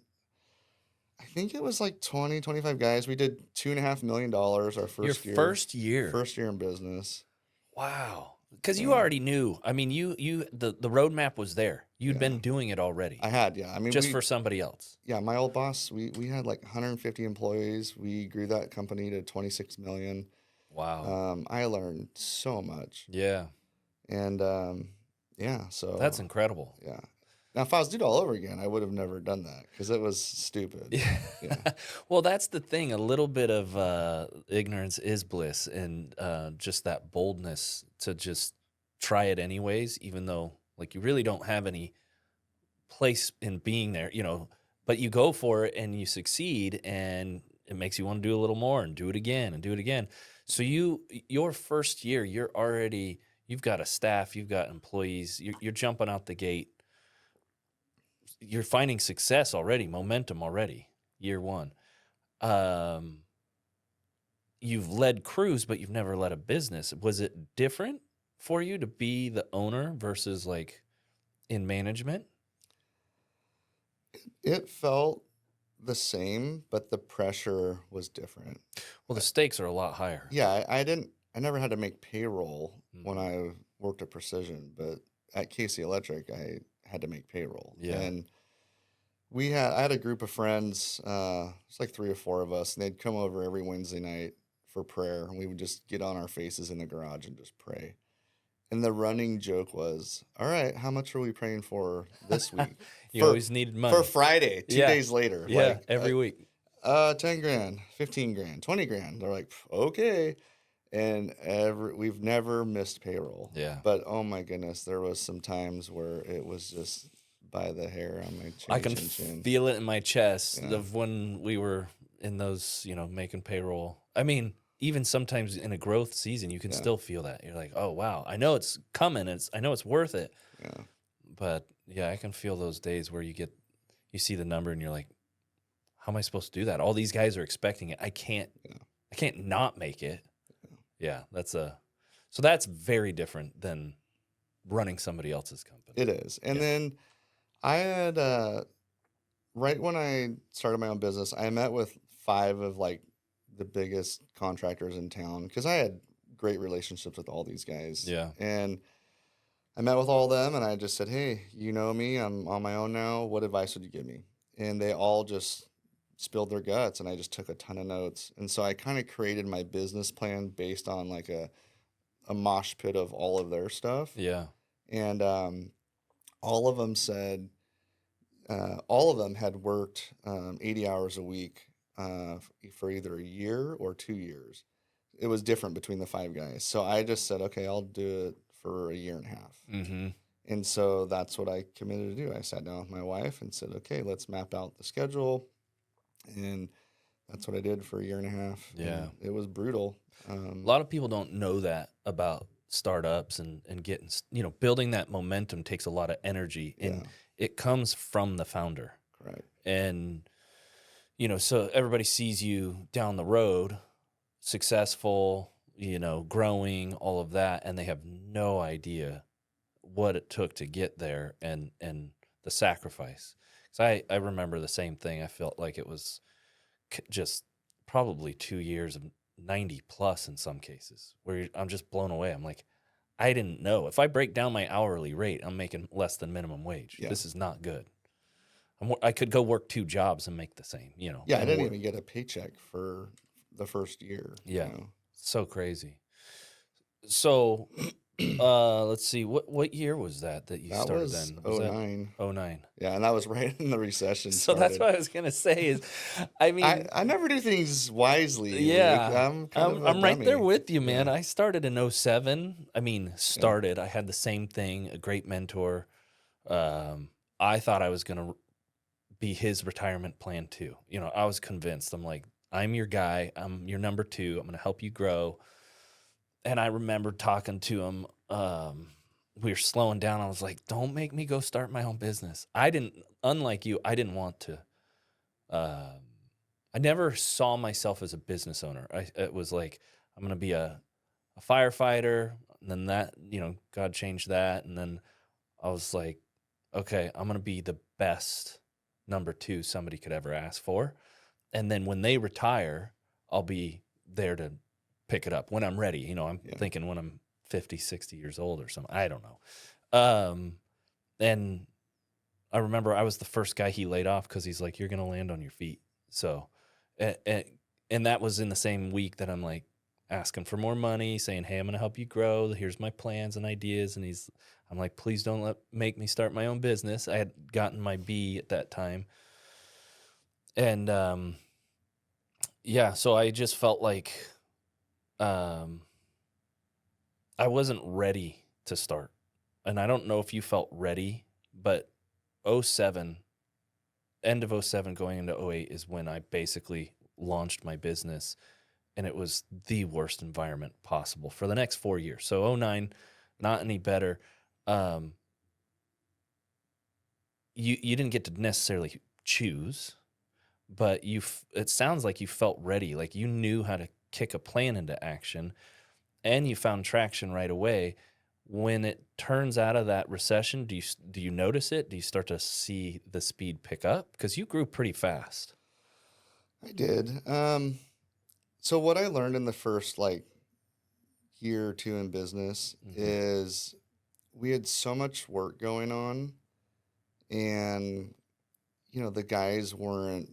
I think it was like 20, 25 guys. We did $2.5 million our first year. First year. First year in business. Wow. Because you already knew. I mean, the roadmap was there. You'd been doing it already. I had, yeah. I mean, just for somebody else. Yeah, my old boss, we had like 150 employees. We grew that company to 26 million. Wow. I learned so much. Yeah. And so that's incredible. Yeah. Now, if I was to do it all over again, I would have never done that, because it was stupid. Yeah. Well, that's the thing. A little bit of ignorance is bliss, and just that boldness to just try it anyways, even though like you really don't have any place in being there, but you go for it and you succeed, and it makes you want to do a little more and do it again and do it again. So your first year, you've got a staff, you've got employees, you're jumping out the gate. You're finding success already, momentum already, year one. You've led crews, but you've never led a business. Was it different for you to be the owner versus like in management? It felt the same, but the pressure was different. Well, the stakes are a lot higher. Yeah, I never had to make payroll when I worked at Precision, but at Cacy Electric, I had to make payroll. Yeah. And I had a group of friends, it's like 3 or 4 of us, and they'd come over every Wednesday night for prayer, and we would just get on our faces in the garage and just pray. And the running joke was, all right, how much are we praying for this week? You always needed money. For Friday, 2 days later. Yeah, like, every week. 10 grand, 15 grand, 20 grand. They're like, okay. And we've never missed payroll. Yeah. But oh my goodness, there was some times where it was just by the hair on my chin. I can feel it in my chest Yeah. of when we were in those, making payroll I mean, even sometimes in a growth season, you can Yeah. still feel that. You're like, oh wow, I know it's coming. I know it's worth it. Yeah. But yeah, I can feel those days where you see the number and you're like, how am I supposed to do that? All these guys are expecting it. I can't not make it. Yeah, so that's very different than running somebody else's company. It is. And Yeah. then I had, right when I started my own business, I met with 5 of like the biggest contractors in town because I had great relationships with all these guys. Yeah. And I met with all of them and I just said, hey, you know me, I'm on my own now. What advice would you give me? And they all just spilled their guts and I just took a ton of notes. And so I kind of created my business plan based on like a mosh pit of all of their stuff. Yeah. And all of them said, all of them had worked 80 hours a week for either a year or 2 years. It was different between the 5 guys. So I just said, okay, I'll do it for a year and a half. Mm-hmm. And so that's what I committed to do. I sat down with my wife and said, okay, let's map out the schedule. And that's what I did for a year and a half. Yeah. And it was brutal. A lot of people don't know that about startups and getting, building that momentum takes a lot of energy and it comes from the founder. Correct. And, so everybody sees you down the road, successful, growing, all of that, and they have no idea what it took to get there and the sacrifice. So I remember the same thing. I felt like it was just probably 2 years of 90 plus in some cases where I'm just blown away. I'm like, I didn't know. If I break down my hourly rate, I'm making less than minimum wage. Yeah. This is not good. I could go work 2 jobs and make the same, Yeah, I didn't even get a paycheck for the first year. Yeah. So crazy. So let's see. What year was that you that started was then? Was 09. 09. Yeah, and that was right in the recession. So that's what I was going to say is, I mean, I never do things wisely. Yeah. Luke. I'm right there dummy. with you, man. Yeah. I started in 07. I mean, I had the same thing, a great mentor. I thought I was going to be his retirement plan too. I was convinced. I'm like, I'm your guy. I'm your number 2. I'm going to help you grow. And I remember talking to him. We were slowing down. I was like, don't make me go start my own business. Unlike you, I didn't want to. I never saw myself as a business owner. It was like, I'm going to be a firefighter. And then that, God changed that. And then I was like, okay, I'm going to be the best number 2 somebody could ever ask for. And then when they retire, I'll be there to pick it up when I'm ready. I'm thinking when I'm 50, 60 years old or something. I don't know. And I remember I was the first guy he laid off because he's like, you're going to land on your feet. So, and that was in the same week that I'm like asking for more money, saying, hey, I'm going to help you grow. Here's my plans and ideas. And I'm like, please don't make me start my own business. I had gotten my B at that time. And, so I just felt like, I wasn't ready to start. And I don't know if you felt ready, but 07, end of 07 going into 08 is when I basically launched my business, and it was the worst environment possible for the next 4 years. So 09, not any better. You didn't get to necessarily choose, but it sounds like you felt ready, like you knew how to kick a plan into action, and you found traction right away. When it turns out of that recession, do you notice it? Do you start to see the speed pick up? Because you grew pretty fast. I did. So what I learned in the first year or 2 in business is we had so much work going on, and the guys weren't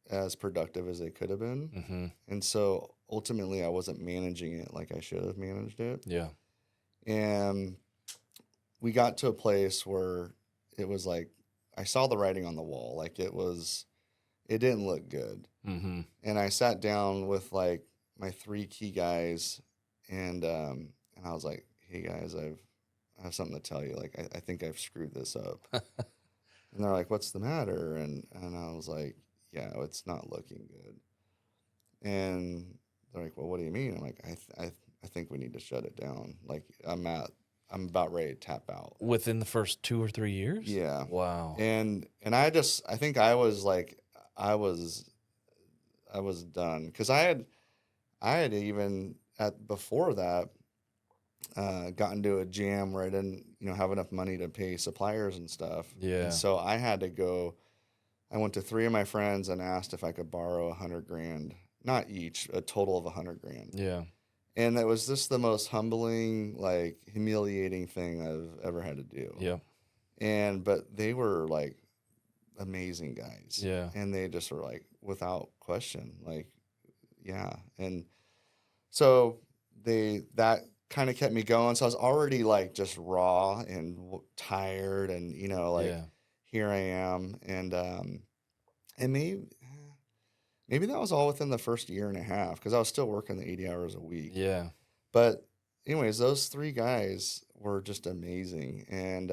as productive as they could have been. And so ultimately I wasn't managing it like I should have managed it. Yeah. And we got to a place where it was like, I saw the writing on the wall. Like it didn't look good. And I sat down with my 3 key guys and I was like, hey guys, I have something to tell you. Like, I think I've screwed this up. And they're like, what's the matter? And I was like, yeah, it's not looking good. And they're like, well, what do you mean? I'm like, I think we need to shut it down. Like I'm about ready to tap out. Within the first 2 or 3 years? Yeah. Wow. And I think I was like, I was done. Cause I had even before that, gotten to a jam where I didn't, have enough money to pay suppliers and stuff. Yeah. And so I had to go, I went to 3 of my friends and asked if I could borrow 100 grand, not each, a total of 100 grand. Yeah. And that was just the most humbling, like humiliating thing I've ever had to do. Yeah. But they were like amazing guys. Yeah. And they just were like, without question, like, yeah. And so that kind of kept me going. So I was already like just raw and tired and, like Yeah. here I am. And maybe that was all within the first year and a half because I was still working the 80 hours a week. Yeah. But anyways, those 3 guys were just amazing. And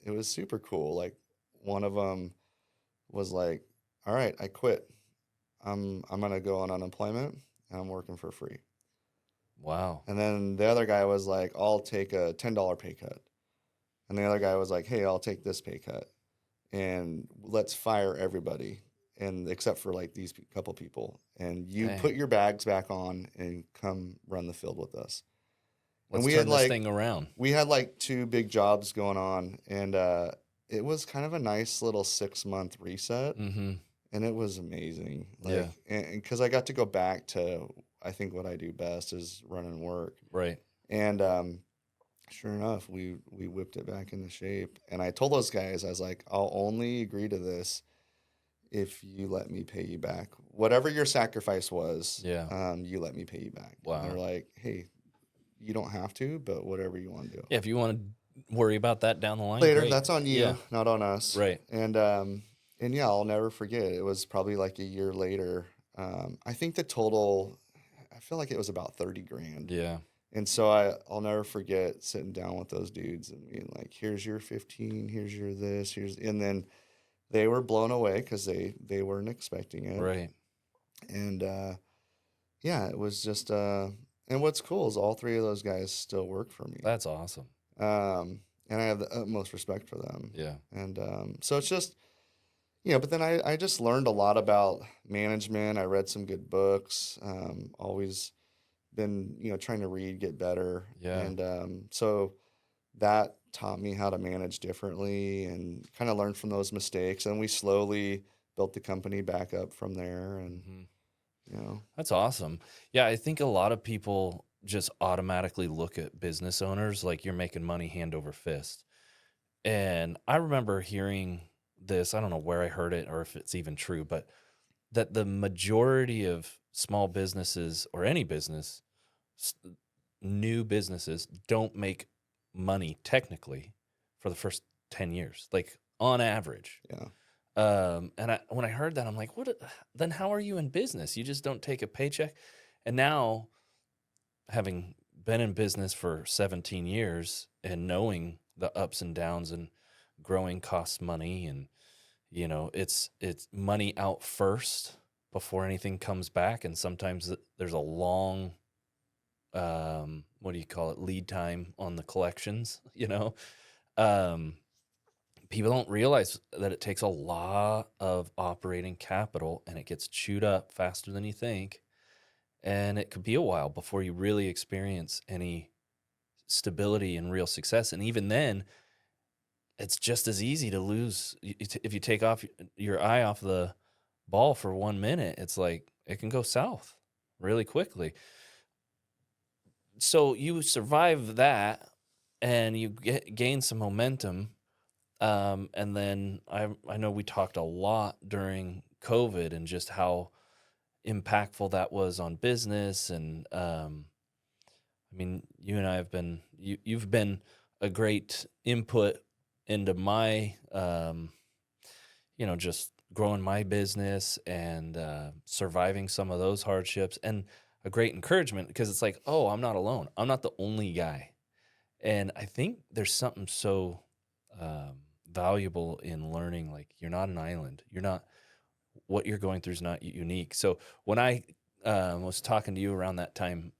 it was super cool. Like one of them was like, all right, I quit. I'm going to go on unemployment and I'm working for free. Wow. And then the other guy was like, I'll take a $10 pay cut. And the other guy was like, hey, I'll take this pay cut and let's fire everybody. And except for like these couple people, and you Dang. put your bags back on and come run the field with us. Let's and we turn had this like thing around. we had like 2 big jobs going on, and it was kind of a nice little 6-month reset, Mm-hmm. and it was amazing. Like, Yeah. and because I got to go back to I think what I do best is running work, Right. and sure enough, we whipped it back into shape. And I told those guys, I was like, I'll only agree to this if you let me pay you back. Whatever your sacrifice was, Yeah. you let me pay you back. Wow. And they're like, hey, you don't have to, but whatever you want to do. Yeah. If you want to worry about that down the line, Later, great. that's on you, Yeah. not on us. Right. And yeah, I'll never forget. It was probably like a year later. I think the total, I feel like it was about 30 grand. Yeah. And so I'll never forget sitting down with those dudes and being like, here's your 15, here's your this, and then they were blown away because they weren't expecting it. Right. And yeah, it was just, and what's cool is all 3 of those guys still work for me. That's awesome. And I have the utmost respect for them. Yeah. And so it's just, but then I just learned a lot about management. I read some good books, always been, trying to read, get better. Yeah. And so that taught me how to manage differently and kind of learned from those mistakes. And we slowly built the company back up from there. And, Mm-hmm. That's awesome. Yeah. I think a lot of people just automatically look at business owners like you're making money hand over fist. And I remember hearing this, I don't know where I heard it or if it's even true, but that the majority of small businesses or any business, new businesses don't make money technically for the first 10 years, like on average. yeah. And when I heard that, I'm like, then how are you in business? You just don't take a paycheck. And now, having been in business for 17 years and knowing the ups and downs and growing costs money, and it's money out first before anything comes back. And sometimes there's a long, what do you call it, lead time on the collections. People don't realize that it takes a lot of operating capital and it gets chewed up faster than you think. And it could be a while before you really experience any stability and real success. And even then, it's just as easy to lose. If you take off your eye off the ball for 1 minute, it's like it can go south really quickly. So you survive that and you gain some momentum. And then I know we talked a lot during COVID and just how impactful that was on business. And I mean, you and I have been, you've been a great input into my, just growing my business and surviving some of those hardships, and a great encouragement because it's like, oh, I'm not alone. I'm not the only guy. And I think there's something so valuable in learning, like you're not an island. What you're going through is not unique. So when I was talking to you around that time,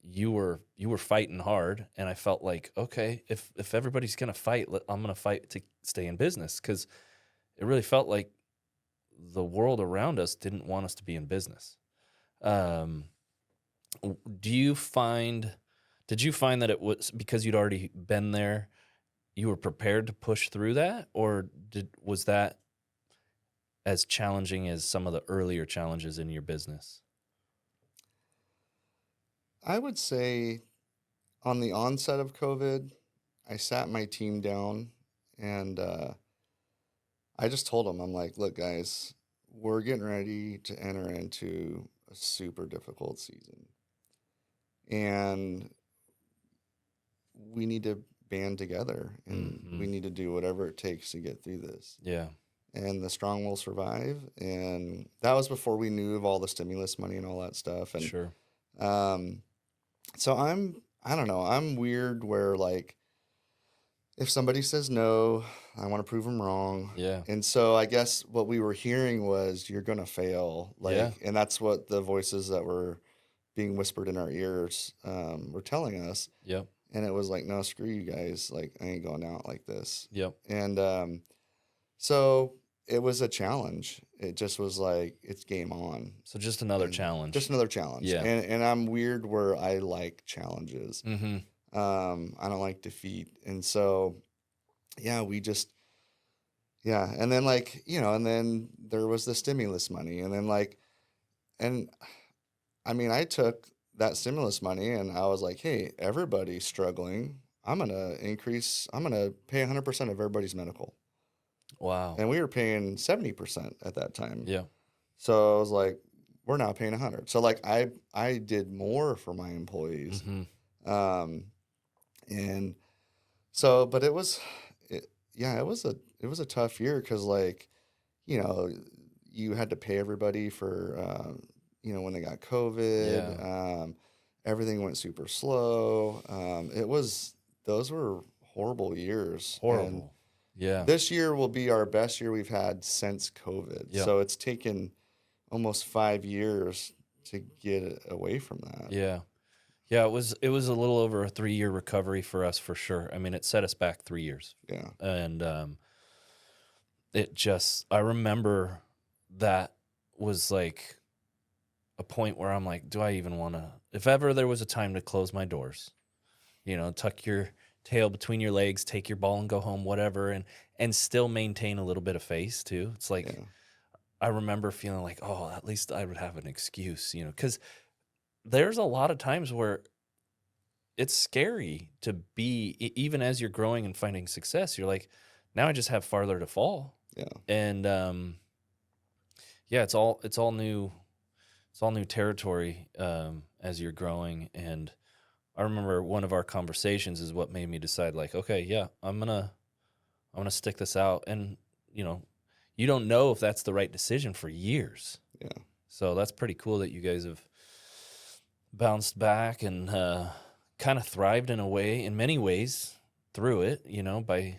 you were fighting hard, and I felt like, okay, if everybody's gonna fight, I'm gonna fight to stay in business, because it really felt like the world around us didn't want us to be in business. Um, do you find Did you find that it was because you'd already been there, you were prepared to push through that, or was that as challenging as some of the earlier challenges in your business? I would say on the onset of COVID, I sat my team down and I just told them, I'm like, look, guys, we're getting ready to enter into a super difficult season. And we need to band together and we need to do whatever it takes to get through this. Yeah. And the strong will survive. And that was before we knew of all the stimulus money and all that stuff. And Sure. so I don't know, I'm weird where like if somebody says no, I want to prove them wrong. Yeah. And so I guess what we were hearing was you're going to fail. Like, Yeah. and that's what the voices that were being whispered in our ears were telling us. Yep. And it was like, no, screw you guys. Like, I ain't going out like this. Yep. And so it was a challenge. It just was like, it's game on. So just another And challenge. Just another challenge. Yeah. And I'm weird where I like challenges. Mm-hmm. I don't like defeat. And so, yeah, and then like, and then there was the stimulus money. And then like, and I mean, I took that stimulus money and I was like, hey, everybody's struggling. I'm going to pay 100% of everybody's medical. Wow. And we were paying 70% at that time. Yeah. So I was like, we're now paying 100. So like I did more for my employees. Mm-hmm. And so, but it was a tough year because like, you had to pay everybody for, when they got COVID. Yeah. Everything went super slow. Those were horrible years. Horrible. And Yeah. this year will be our best year we've had since COVID. Yep. So it's taken almost 5 years to get away from that. Yeah. Yeah, it was a little over a 3-year recovery for us for sure. I mean, it set us back 3 years. Yeah. And I remember that was like a point where I'm like, do I even want to, if ever there was a time to close my doors, tuck your tail between your legs, take your ball and go home, whatever, and still maintain a little bit of face too. It's like, Yeah. I remember feeling like, oh, at least I would have an excuse, because there's a lot of times where it's scary to be, even as you're growing and finding success, you're like, now I just have farther to fall. Yeah. And yeah, it's all new. It's all new territory as you're growing. And I remember one of our conversations is what made me decide, like, okay, yeah, I'm gonna stick this out. And you don't know if that's the right decision for years. Yeah. So that's pretty cool that you guys have bounced back and kind of thrived in many ways through it, by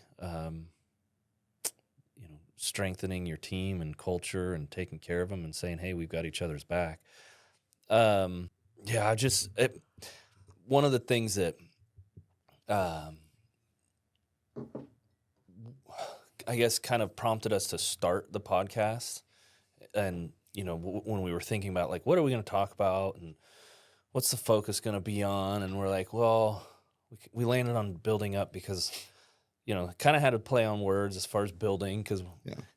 strengthening your team and culture and taking care of them and saying, hey, we've got each other's back. Yeah, one of the things that I guess kind of prompted us to start the podcast, and when we were thinking about like, what are we going to talk about and what's the focus going to be on, and we're like, well, we landed on building up because kind of had to play on words as far as building, because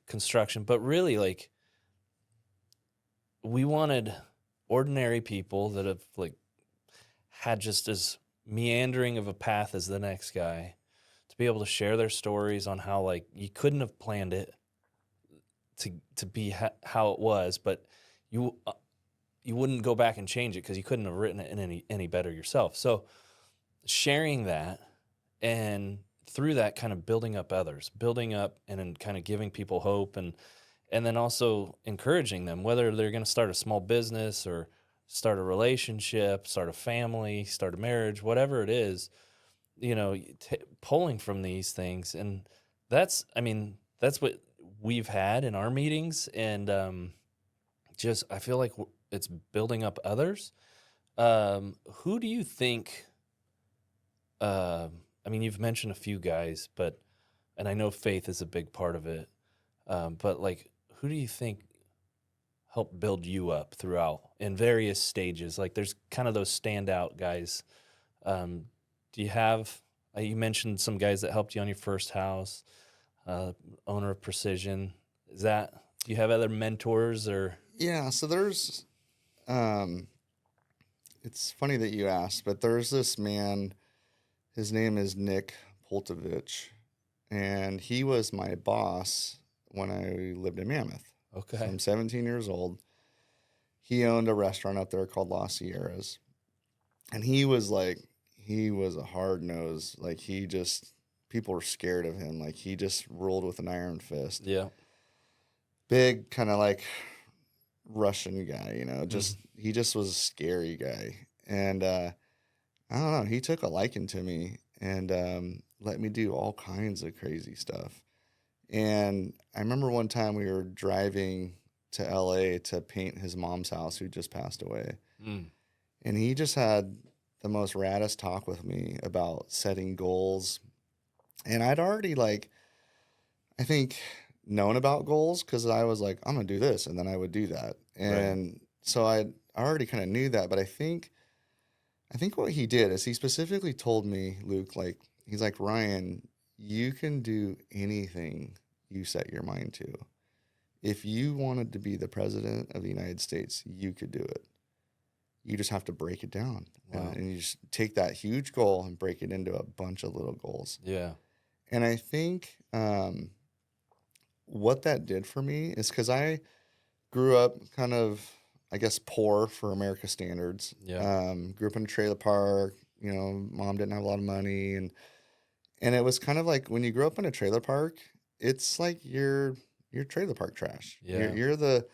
construction, but really like we wanted ordinary people that have like had just as meandering of a path as the next guy to be able to share their stories on how like you couldn't have planned it to be how it was, but you wouldn't go back and change it because you couldn't have written it in any better yourself. So sharing that, and through that kind of building up others, building up and then kind of giving people hope, and then also encouraging them, whether they're going to start a small business or start a relationship, start a family, start a marriage, whatever it is, pulling from these things. And that's what we've had in our meetings. And I feel like it's building up others. Who do you think? I mean, you've mentioned a few guys, and I know faith is a big part of it. But like, who do you think helped build you up throughout in various stages? Like, there's kind of those standout guys. Do you have? You mentioned some guys that helped you on your first house. Owner of Precision. Do you have other mentors or? Yeah, so there's, it's funny that you asked, but there's this man, his name is Nick Poltovich, and he was my boss when I lived in Mammoth. Okay. So I'm 17 years old. He owned a restaurant up there called Las Sierras, and he was a hard nose. Like, people were scared of him. Like, he just ruled with an iron fist. Yeah. Big, kind of like Russian guy, he just was a scary guy. And I don't know, he took a liking to me and let me do all kinds of crazy stuff. And I remember one time we were driving to LA to paint his mom's house, who just passed away. And he just had the most raddest talk with me about setting goals. And I'd already, I think, known about goals, because I was like, I'm going to do this, and then I would do that. And so I already kind of knew that. But I think what he did is he specifically told me, Luke, he's like, Ryan, you can do anything you set your mind to. If you wanted to be the president of the United States, you could do it. You just have to break it down. Wow. And you just take that huge goal and break it into a bunch of little goals. Yeah. And I think what that did for me is, because I grew up kind of, I guess, poor for America standards. Yeah. Grew up in a trailer park. Mom didn't have a lot of money, and it was kind of like, when you grow up in a trailer park, it's like you're trailer park trash. Yeah. You're the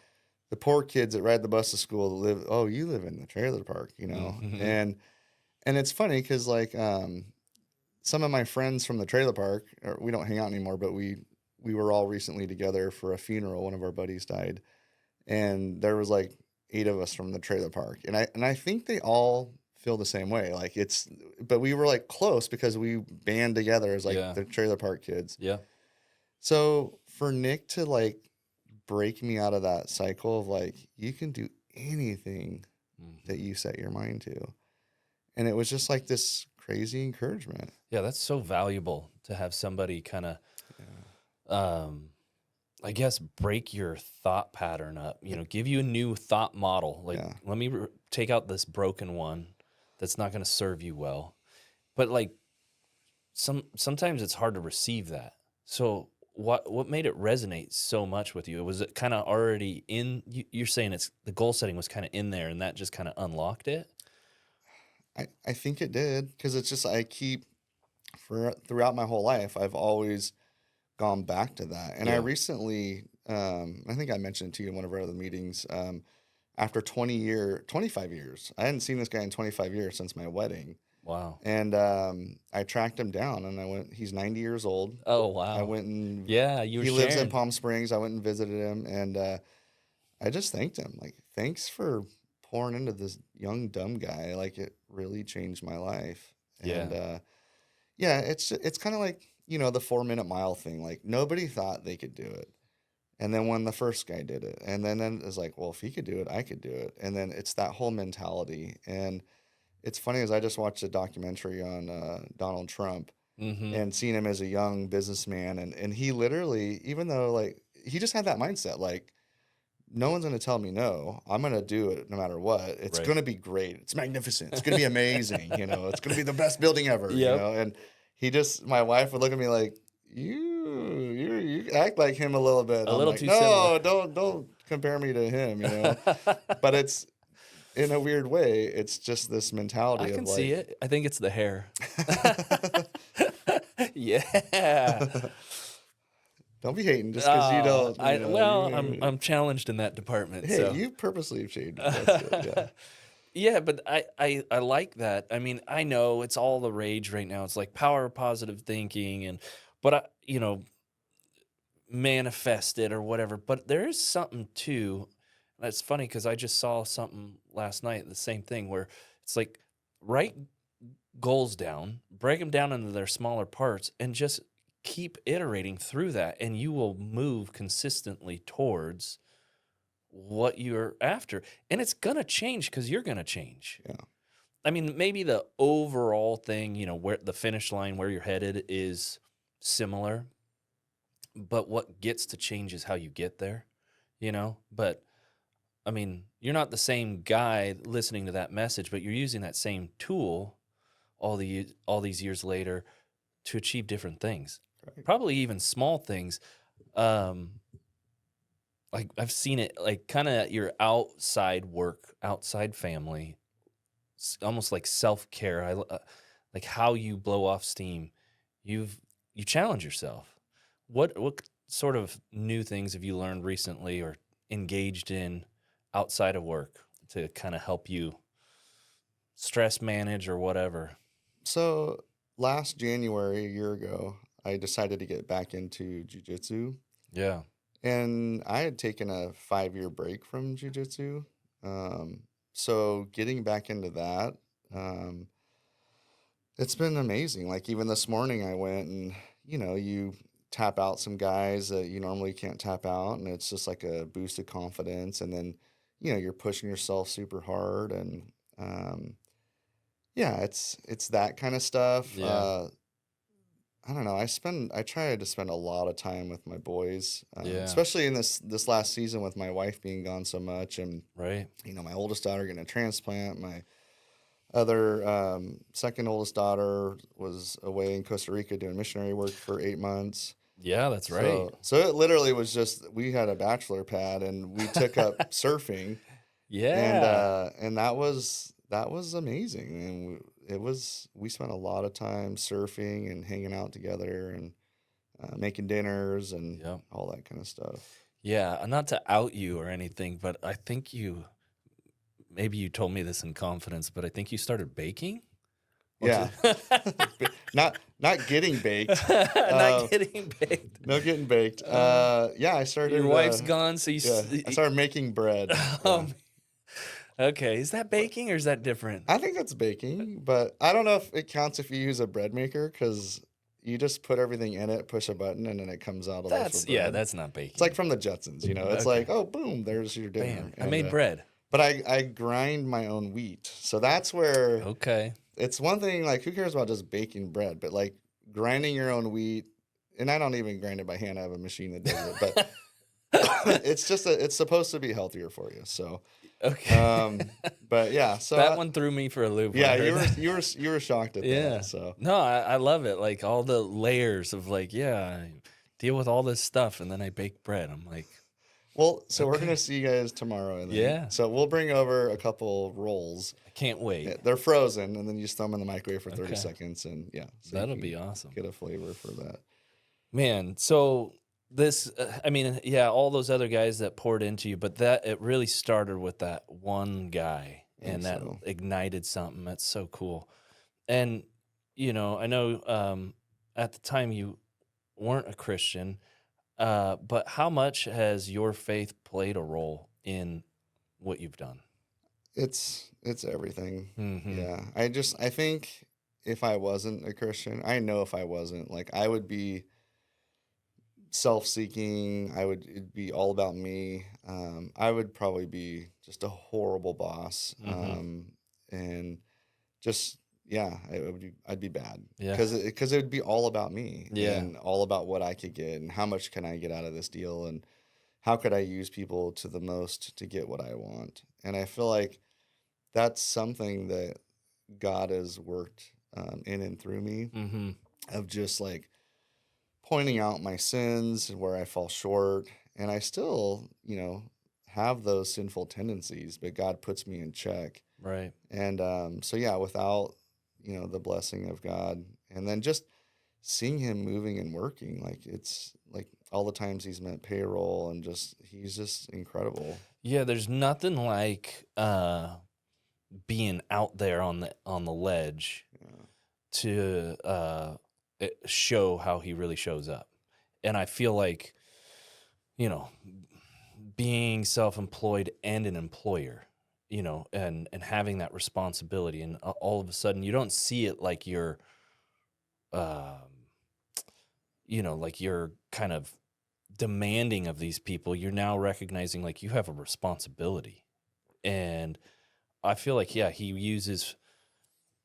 poor kids that ride the bus to school that live. Oh, you live in the trailer park, Mm-hmm. and it's funny because some of my friends from the trailer park, we don't hang out anymore, but we were all recently together for a funeral. One of our buddies died, and there was 8 of us from the trailer park, and I think they all feel the same way. But we were close because we band together as the trailer park kids. Yeah. So for Nick to break me out of that cycle of you can do anything that you set your mind to, and it was just this crazy encouragement. Yeah, that's so valuable to have somebody kind of, I guess, break your thought pattern up, give you a new thought model. Let me take out this broken one that's not going to serve you well. But sometimes it's hard to receive that. So what made it resonate so much with you? Was it kind of already in, you're saying the goal setting was kind of in there, and that just kind of unlocked it? I think it did, because it's just, throughout my whole life, I've always gone back to that. And I recently, I think I mentioned it to you in one of our other meetings, after 25 years, I hadn't seen this guy in 25 years since my wedding. Wow. And I tracked him down, and he's 90 years old. Oh, wow. I went and, he lives in Palm Springs. I went and visited him, and I just thanked him. Thanks for pouring into this young, dumb guy. It really changed my life. And it's kind of the 4-minute mile thing. Nobody thought they could do it. And then when the first guy did it, and then it's well, if he could do it, I could do it. And then it's that whole mentality. And it's funny, as I just watched a documentary on Donald Trump, and seeing him as a young businessman. And he literally, even though he just had that mindset, no one's going to tell me no. I'm going to do it no matter what. It's going to be great. It's magnificent. It's going to be amazing. It's going to be the best building ever. And my wife would look at me like, you act like him a little bit. A little too no, similar. don't compare me to him. But it's, in a weird way, it's just this mentality. I can of see it. I think it's the hair. Yeah. Don't be hating just because you don't. I'm challenged in that department. Hey, so. you purposely have changed. That's good, yeah. Yeah, but I like that. I mean, I know it's all the rage right now. It's power of positive thinking, but manifest it or whatever. But there is something to, That's funny because I just saw something last night, the same thing where it's like write goals down, break them down into their smaller parts, and just keep iterating through that, and you will move consistently towards what you're after. And it's gonna change because you're gonna change. Yeah. I mean, maybe the overall thing, where the finish line, where you're headed is similar, but what gets to change is how you get there, But I mean, you're not the same guy listening to that message, but you're using that same tool all these years later to achieve different things. Right. Probably even small things. Like I've seen it like kind of your outside work, outside family, almost like self-care. Like how you blow off steam. You challenge yourself. What sort of new things have you learned recently or engaged in outside of work to kind of help you stress manage or whatever? So last January, a year ago, I decided to get back into jujitsu. Yeah. And I had taken a 5-year break from jujitsu. So getting back into that, um, it's been amazing. Like even this morning, I went and, you tap out some guys that you normally can't tap out. And it's just like a boost of confidence. And then, you're pushing yourself super hard. And yeah, it's that kind of stuff. Yeah. I don't know. I try to spend a lot of time with my boys, Yeah. especially in this last season with my wife being gone so much, and Right. my oldest daughter getting a transplant. My other second oldest daughter was away in Costa Rica doing missionary work for 8 months. Yeah, that's right. So it literally was just we had a bachelor pad and we took up surfing, Yeah. and that was amazing. And we spent a lot of time surfing and hanging out together and making dinners and Yep. all that kind of stuff. Yeah. Not to out you or anything, but I think maybe you told me this in confidence, but I think you started baking. Yeah, not getting baked. Not getting baked. No getting baked. Yeah, I started. Your wife's gone, so you. Yeah, I started making bread. Yeah. Okay, is that baking or is that different? I think that's baking, but I don't know if it counts if you use a bread maker because you just put everything in it, push a button, and then it comes out a loaf of bread. That's not baking. It's like from the Jetsons, It's Okay. like, oh, boom, there's your dinner. Bam, I made bread. But I grind my own wheat, so that's where Okay. it's one thing. Like, who cares about just baking bread? But like grinding your own wheat, and I don't even grind it by hand. I have a machine that does it, but it's supposed to be healthier for you. So. Okay. But yeah, so that one threw me for a loop. when I yeah, heard you that. were shocked at Yeah. that. So No, I love it. Like all the layers of like, I deal with all this stuff and then I bake bread. I'm like, well, so we're Okay. gonna see you guys tomorrow. And then, Yeah. So we'll bring over a couple rolls. I can't wait. Yeah, they're frozen, and then you just throw them in the microwave for 30 Okay. seconds, and yeah, so you That'll can be awesome. get a flavor for that. Man, so this, I mean, yeah, all those other guys that poured into you, but it really started with that one guy and that so. ignited something. That's so cool. And, I know at the time you weren't a Christian, but how much has your faith played a role in what you've done? It's everything. Mm-hmm. Yeah, I think if I wasn't a Christian, I know if I wasn't, like, I would be self-seeking. It'd be all about me. I would probably be just a horrible boss. Mm-hmm. And just, yeah, I'd be bad. Yeah. Because it would be all about me. Yeah. And all about what I could get and how much can I get out of this deal and how could I use people to the most to get what I want. And I feel like that's something that God has worked in and through me, Mm-hmm. of just like pointing out my sins and where I fall short. And I still, have those sinful tendencies, but God puts me in check. Right. And so, yeah, without, the blessing of God, and then just seeing him moving and working, like it's like all the times he's met payroll and he's just incredible. Yeah, there's nothing like being out there on the ledge Yeah. to show how he really shows up. And I feel like, being self-employed and an employer, and having that responsibility, and all of a sudden you don't see it like you're, um, like you're kind of demanding of these people. You're now recognizing like you have a responsibility, and I feel like he uses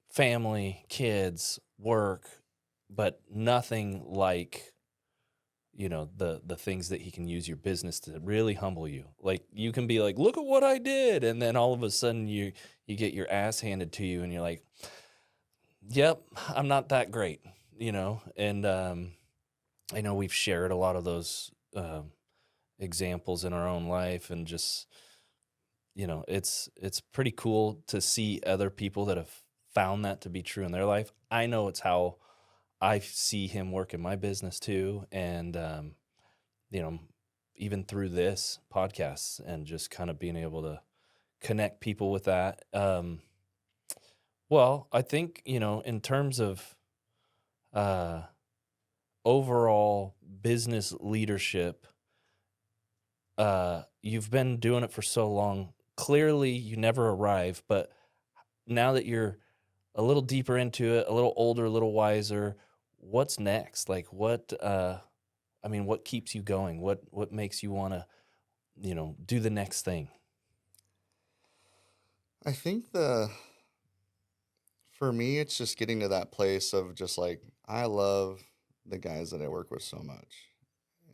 family, kids, work, but nothing like the things that he can use your business to really humble you. Like you can be like, look at what I did, and then all of a sudden you get your ass handed to you, and you're like, yep, I'm not that great, and I know we've shared a lot of those examples in our own life, and just it's pretty cool to see other people that have found that to be true in their life. I know it's how I see him work in my business too, and you know, even through this podcast and just kind of being able to connect people with that. Well, I think in terms of uh, overall business leadership, you've been doing it for so long. Clearly, you never arrive, but now that you're a little deeper into it, a little older, a little wiser, what's next? Like what keeps you going? What makes you want to, do the next thing? I think for me, it's just getting to that place of just like, I love the guys that I work with so much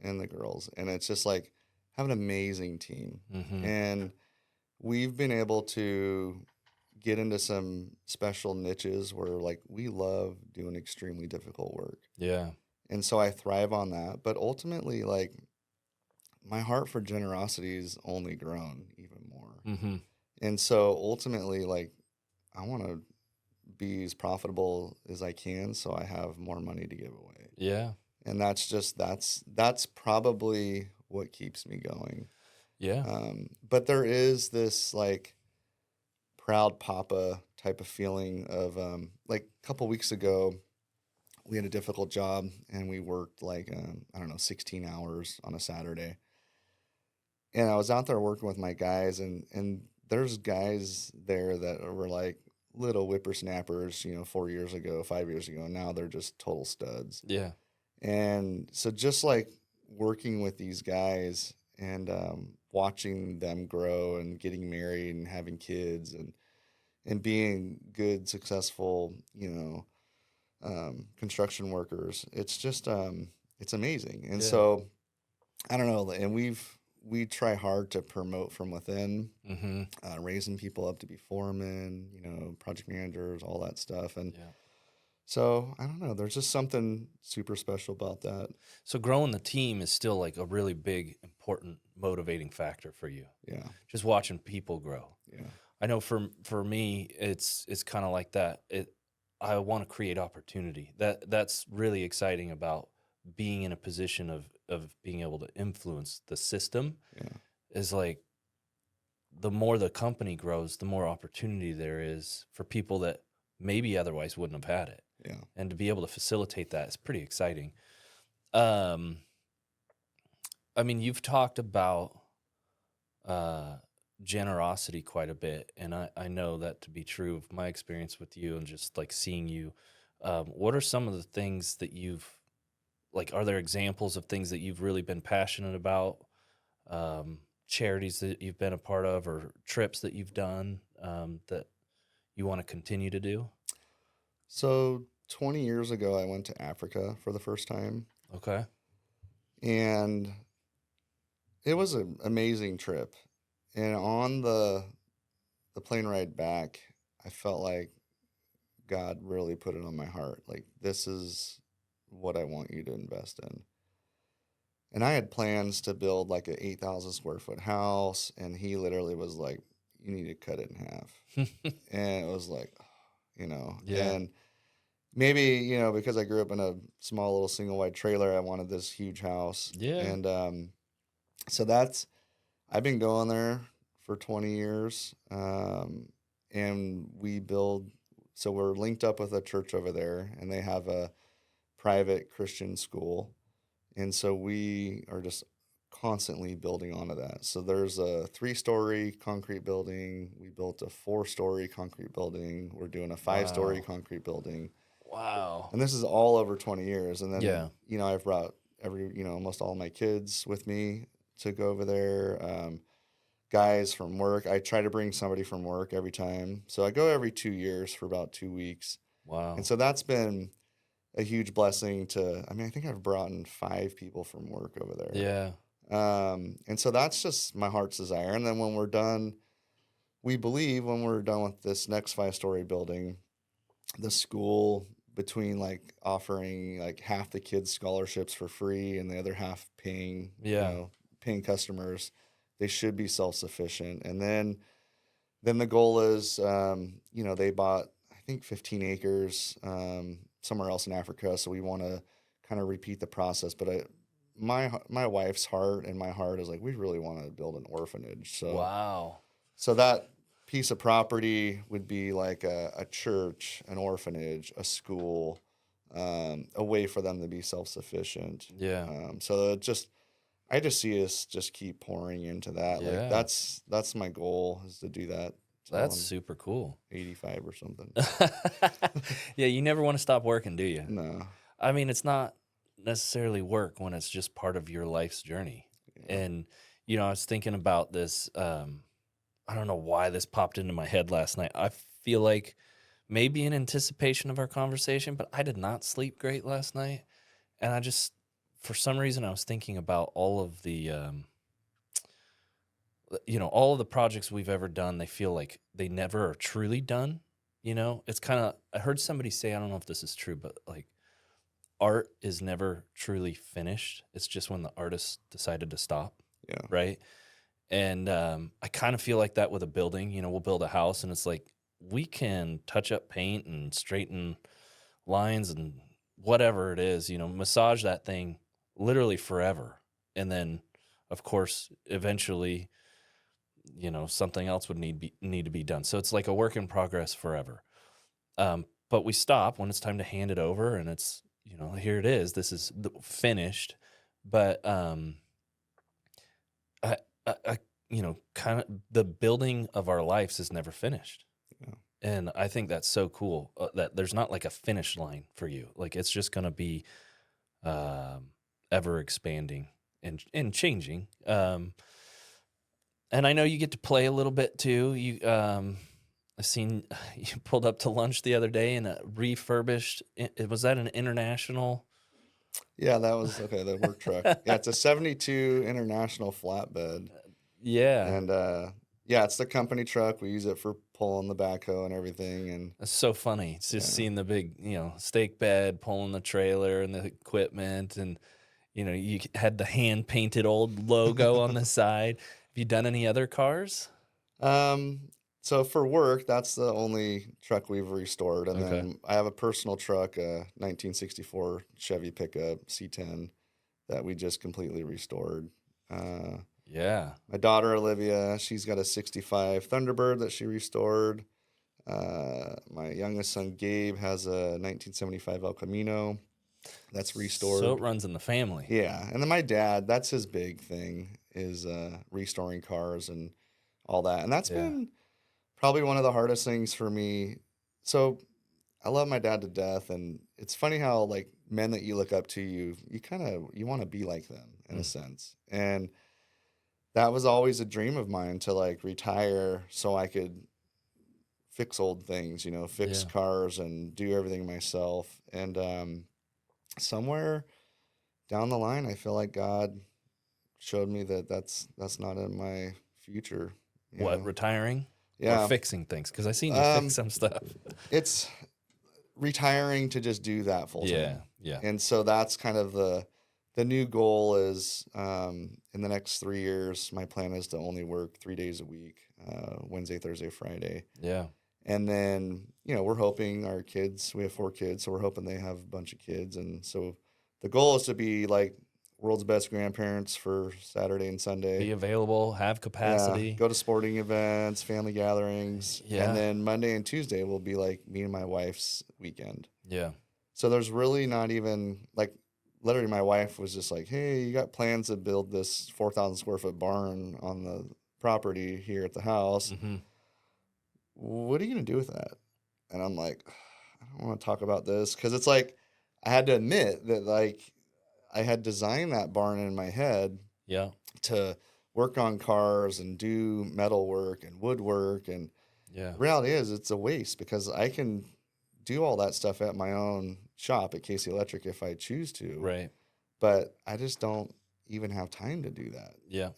and the girls. And it's just like, have an amazing team. Mm-hmm. And we've been able to get into some special niches where like we love doing extremely difficult work. Yeah. And so I thrive on that. But ultimately, like my heart for generosity has only grown even more. Mm-hmm. And so ultimately, like I want to be as profitable as I can so I have more money to give away. Yeah. And that's probably what keeps me going. Yeah. But there is this like proud papa type of feeling of like a couple weeks ago we had a difficult job and we worked like I don't know 16 hours on a Saturday. And I was out there working with my guys and there's guys there that were like little whippersnappers, 4 years ago, 5 years ago, and now they're just total studs. Yeah. And so just like working with these guys and watching them grow and getting married and having kids and being good, successful, construction workers, it's just it's amazing. And Yeah. so I don't know, and we try hard to promote from within, Mm-hmm. raising people up to be foremen, project managers, all that stuff. And Yeah. so I don't know, there's just something super special about that. So growing the team is still like a really big, important, motivating factor for you. Yeah. Just watching people grow. Yeah. I know for me, it's kind of like that. I want to create opportunity. That's really exciting about being in a position of being able to influence the system. Yeah. Is like the more the company grows, the more opportunity there is for people that maybe otherwise wouldn't have had it. Yeah. And to be able to facilitate that is pretty exciting. I mean, you've talked about generosity quite a bit, and I know that to be true of my experience with you and just like seeing you. What are some of the things that are there examples of things that you've really been passionate about? Charities that you've been a part of or trips that you've done that you want to continue to do? So 20 years ago, I went to Africa for the first time. Okay. And it was an amazing trip. And on the plane ride back, I felt like God really put it on my heart. Like, this is what I want you to invest in. And I had plans to build like an 8,000 square foot house. And he literally was like, you need to cut it in half. And it was like, Yeah. and maybe, because I grew up in a small little single wide trailer, I wanted this huge house. Yeah. And so I've been going there for 20 years. And so we're linked up with a church over there, and they have a private Christian school. And so we are just constantly building onto that. So there's a 3-story concrete building. We built a 4-story concrete building. We're doing a 5-story Wow. concrete building. Wow. And this is all over 20 years. And then, Yeah. I've brought almost all my kids with me to go over there. Guys from work. I try to bring somebody from work every time. So I go every 2 years for about 2 weeks. Wow. And so that's been a huge blessing I think I've brought in 5 people from work over there. Yeah. And so that's just my heart's desire. And then when we're done, we believe when we're done with this next 5-story building, the school, between like offering like half the kids scholarships for free and the other half paying, Yeah. paying customers, they should be self-sufficient. And then the goal is, they bought, I think 15 acres, somewhere else in Africa. So we want to kind of repeat the process, but my wife's heart and my heart is like, we really want to build an orphanage. So, Wow. so that piece of property would be like a church, an orphanage, a school, a way for them to be self-sufficient. Yeah. So I just see us just keep pouring into that. Yeah. Like that's my goal, is to do that. till That's I'm super cool. 85 or something. Yeah, you never want to stop working, do you? No. I mean, it's not necessarily work when it's just part of your life's journey. Yeah. And, I was thinking about this. I don't know why this popped into my head last night. I feel like maybe in anticipation of our conversation, but I did not sleep great last night. And I just, for some reason, I was thinking about all of the, all of the projects we've ever done. They feel like they never are truly done. It's kind of, I heard somebody say, I don't know if this is true, but like art is never truly finished. It's just when the artist decided to stop. Yeah. Right. And I kind of feel like that with a building. We'll build a house and it's like we can touch up paint and straighten lines and whatever it is, massage that thing literally forever. And then, of course, eventually, something else would need to be done. So it's like a work in progress forever. But we stop when it's time to hand it over and it's, here it is. This is finished. But kind of the building of our lives is never finished. Yeah. And I think that's so cool that there's not like a finish line for you. Like it's just going to be ever expanding and changing. And I know you get to play a little bit too. I seen you pulled up to lunch the other day in a refurbished, was that an International? Yeah, that was okay. The work truck. Yeah, it's a 72 International flatbed. Yeah. And yeah, it's the company truck. We use it for pulling the backhoe and everything. And It's so funny. It's just seeing the big, stake bed, pulling the trailer and the equipment. And, you had the hand painted old logo on the side. Have you done any other cars? So for work, that's the only truck we've restored. And Okay. then I have a personal truck, a 1964 Chevy pickup C10 that we just completely restored. Yeah. My daughter, Olivia, she's got a 65 Thunderbird that she restored. My youngest son, Gabe, has a 1975 El Camino that's restored. So it runs in the family. Yeah. And then my dad, that's his big thing, is restoring cars and all that. And that's been probably one of the hardest things for me. So I love my dad to death. And it's funny how like men that you look up to, you want to be like them in a sense. And that was always a dream of mine, to like retire so I could fix old things, fix cars and do everything myself. And somewhere down the line, I feel like God showed me that that's not in my future. What, retiring? Yeah. Or fixing things? Because I seen you fix some stuff. It's retiring to just do that full time. Yeah. And so that's kind of the new goal is, in the next 3 years, my plan is to only work 3 days a week, Wednesday, Thursday, Friday. Yeah. And then, we're hoping our kids, we have 4 kids, so we're hoping they have a bunch of kids. And so the goal is to be like world's best grandparents for Saturday and Sunday. Be available, have capacity. Yeah, go to sporting events, family gatherings. Yeah. And then Monday and Tuesday will be like me and my wife's weekend. Yeah. So there's really not even like, literally my wife was just like, "Hey, you got plans to build this 4,000 square foot barn on the property here at the house. Mm-hmm. What are you going to do with that?" And I'm like, I don't want to talk about this, because it's like I had to admit that like I had designed that barn in my head Yeah. to work on cars and do metal work and woodwork, and Yeah. the reality is it's a waste, because I can do all that stuff at my own shop at Cacy Electric if I choose to, Right. but I just don't even have time to do that. Yeah.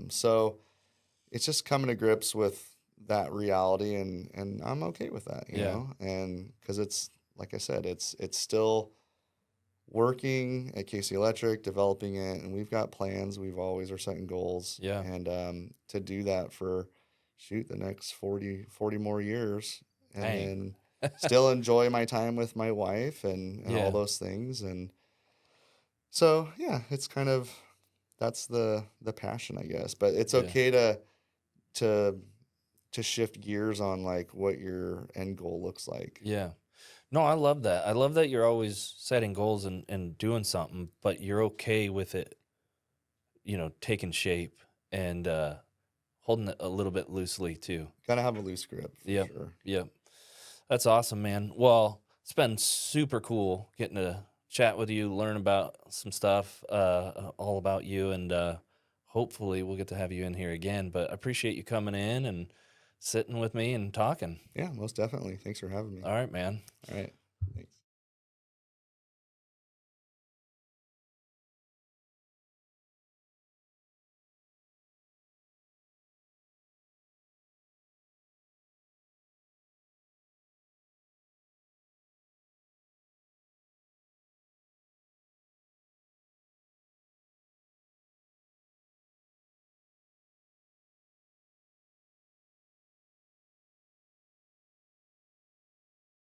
So it's just coming to grips with that reality, and I'm okay with that, you Yeah. know, and because it's, like I said, it's still working at Cacy Electric, developing it, and we've got plans. We've always are setting goals, Yeah. and to do that for, shoot, the next 40 more years, and Dang. then still enjoy my time with my wife and all Yeah. those things. And so, yeah, it's kind of, that's the passion, I guess. But it's Yeah. okay to shift gears on like what your end goal looks like. Yeah. No, I love that. I love that you're always setting goals and doing something, but you're okay with it, taking shape and holding it a little bit loosely too. Gotta have a loose grip for Yep. sure. Yep. That's awesome, man. Well, it's been super cool getting to chat with you, learn about some stuff, all about you, and hopefully we'll get to have you in here again. But I appreciate you coming in and sitting with me and talking. Yeah, most definitely. Thanks for having me. All right, man. All right. Thanks.